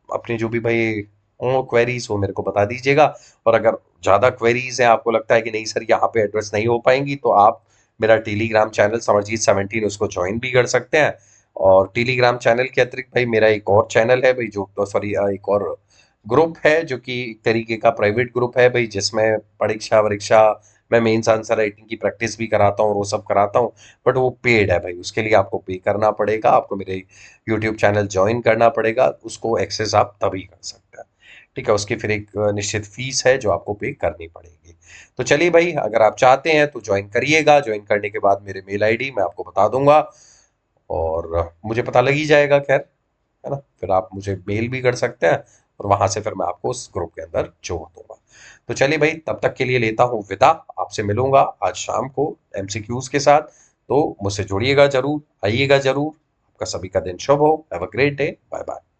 Speaker 1: अपनी जो भी भाई हो क्वेरीज हो मेरे को बता दीजिएगा। और अगर ज़्यादा क्वेरीज हैं, आपको लगता है कि नहीं सर यहाँ पे एड्रेस नहीं हो पाएंगी, तो आप मेरा टेलीग्राम चैनल समरजीत 17 उसको ज्वाइन भी कर सकते हैं। और टेलीग्राम चैनल के अतिरिक्त भाई मेरा एक और चैनल है भाई, जो सॉरी एक और ग्रुप है जो कि एक तरीके का प्राइवेट ग्रुप है भाई, जिसमें परीक्षा वरीक्षा मैं मेंस आंसर राइटिंग की प्रैक्टिस भी कराता हूँ और वो सब कराता हूँ। बट वो पेड है भाई, उसके लिए आपको पे करना पड़ेगा, आपको मेरे यूट्यूब चैनल ज्वाइन करना पड़ेगा, उसको एक्सेस आप तभी कर सकते हैं। ठीक है, उसकी फिर एक निश्चित फीस है जो आपको पे करनी पड़ेगी। तो चलिए भाई, अगर आप चाहते हैं तो ज्वाइन करिएगा। ज्वाइन करने के बाद मेरे मेल आईडी मैं आपको बता दूंगा, और मुझे पता लग ही जाएगा खैर, है ना। फिर आप मुझे मेल भी कर सकते हैं, और वहां से फिर मैं आपको उस ग्रुप के अंदर जोड़ दूंगा। तो चलिए भाई, तब तक के लिए लेता हूँ विदा। आपसे मिलूंगा आज शाम को एमसीक्यूज के साथ। तो मुझसे जुड़िएगा जरूर, आइएगा जरूर। आपका सभी का दिन शुभ हो। Have a great day. Bye bye.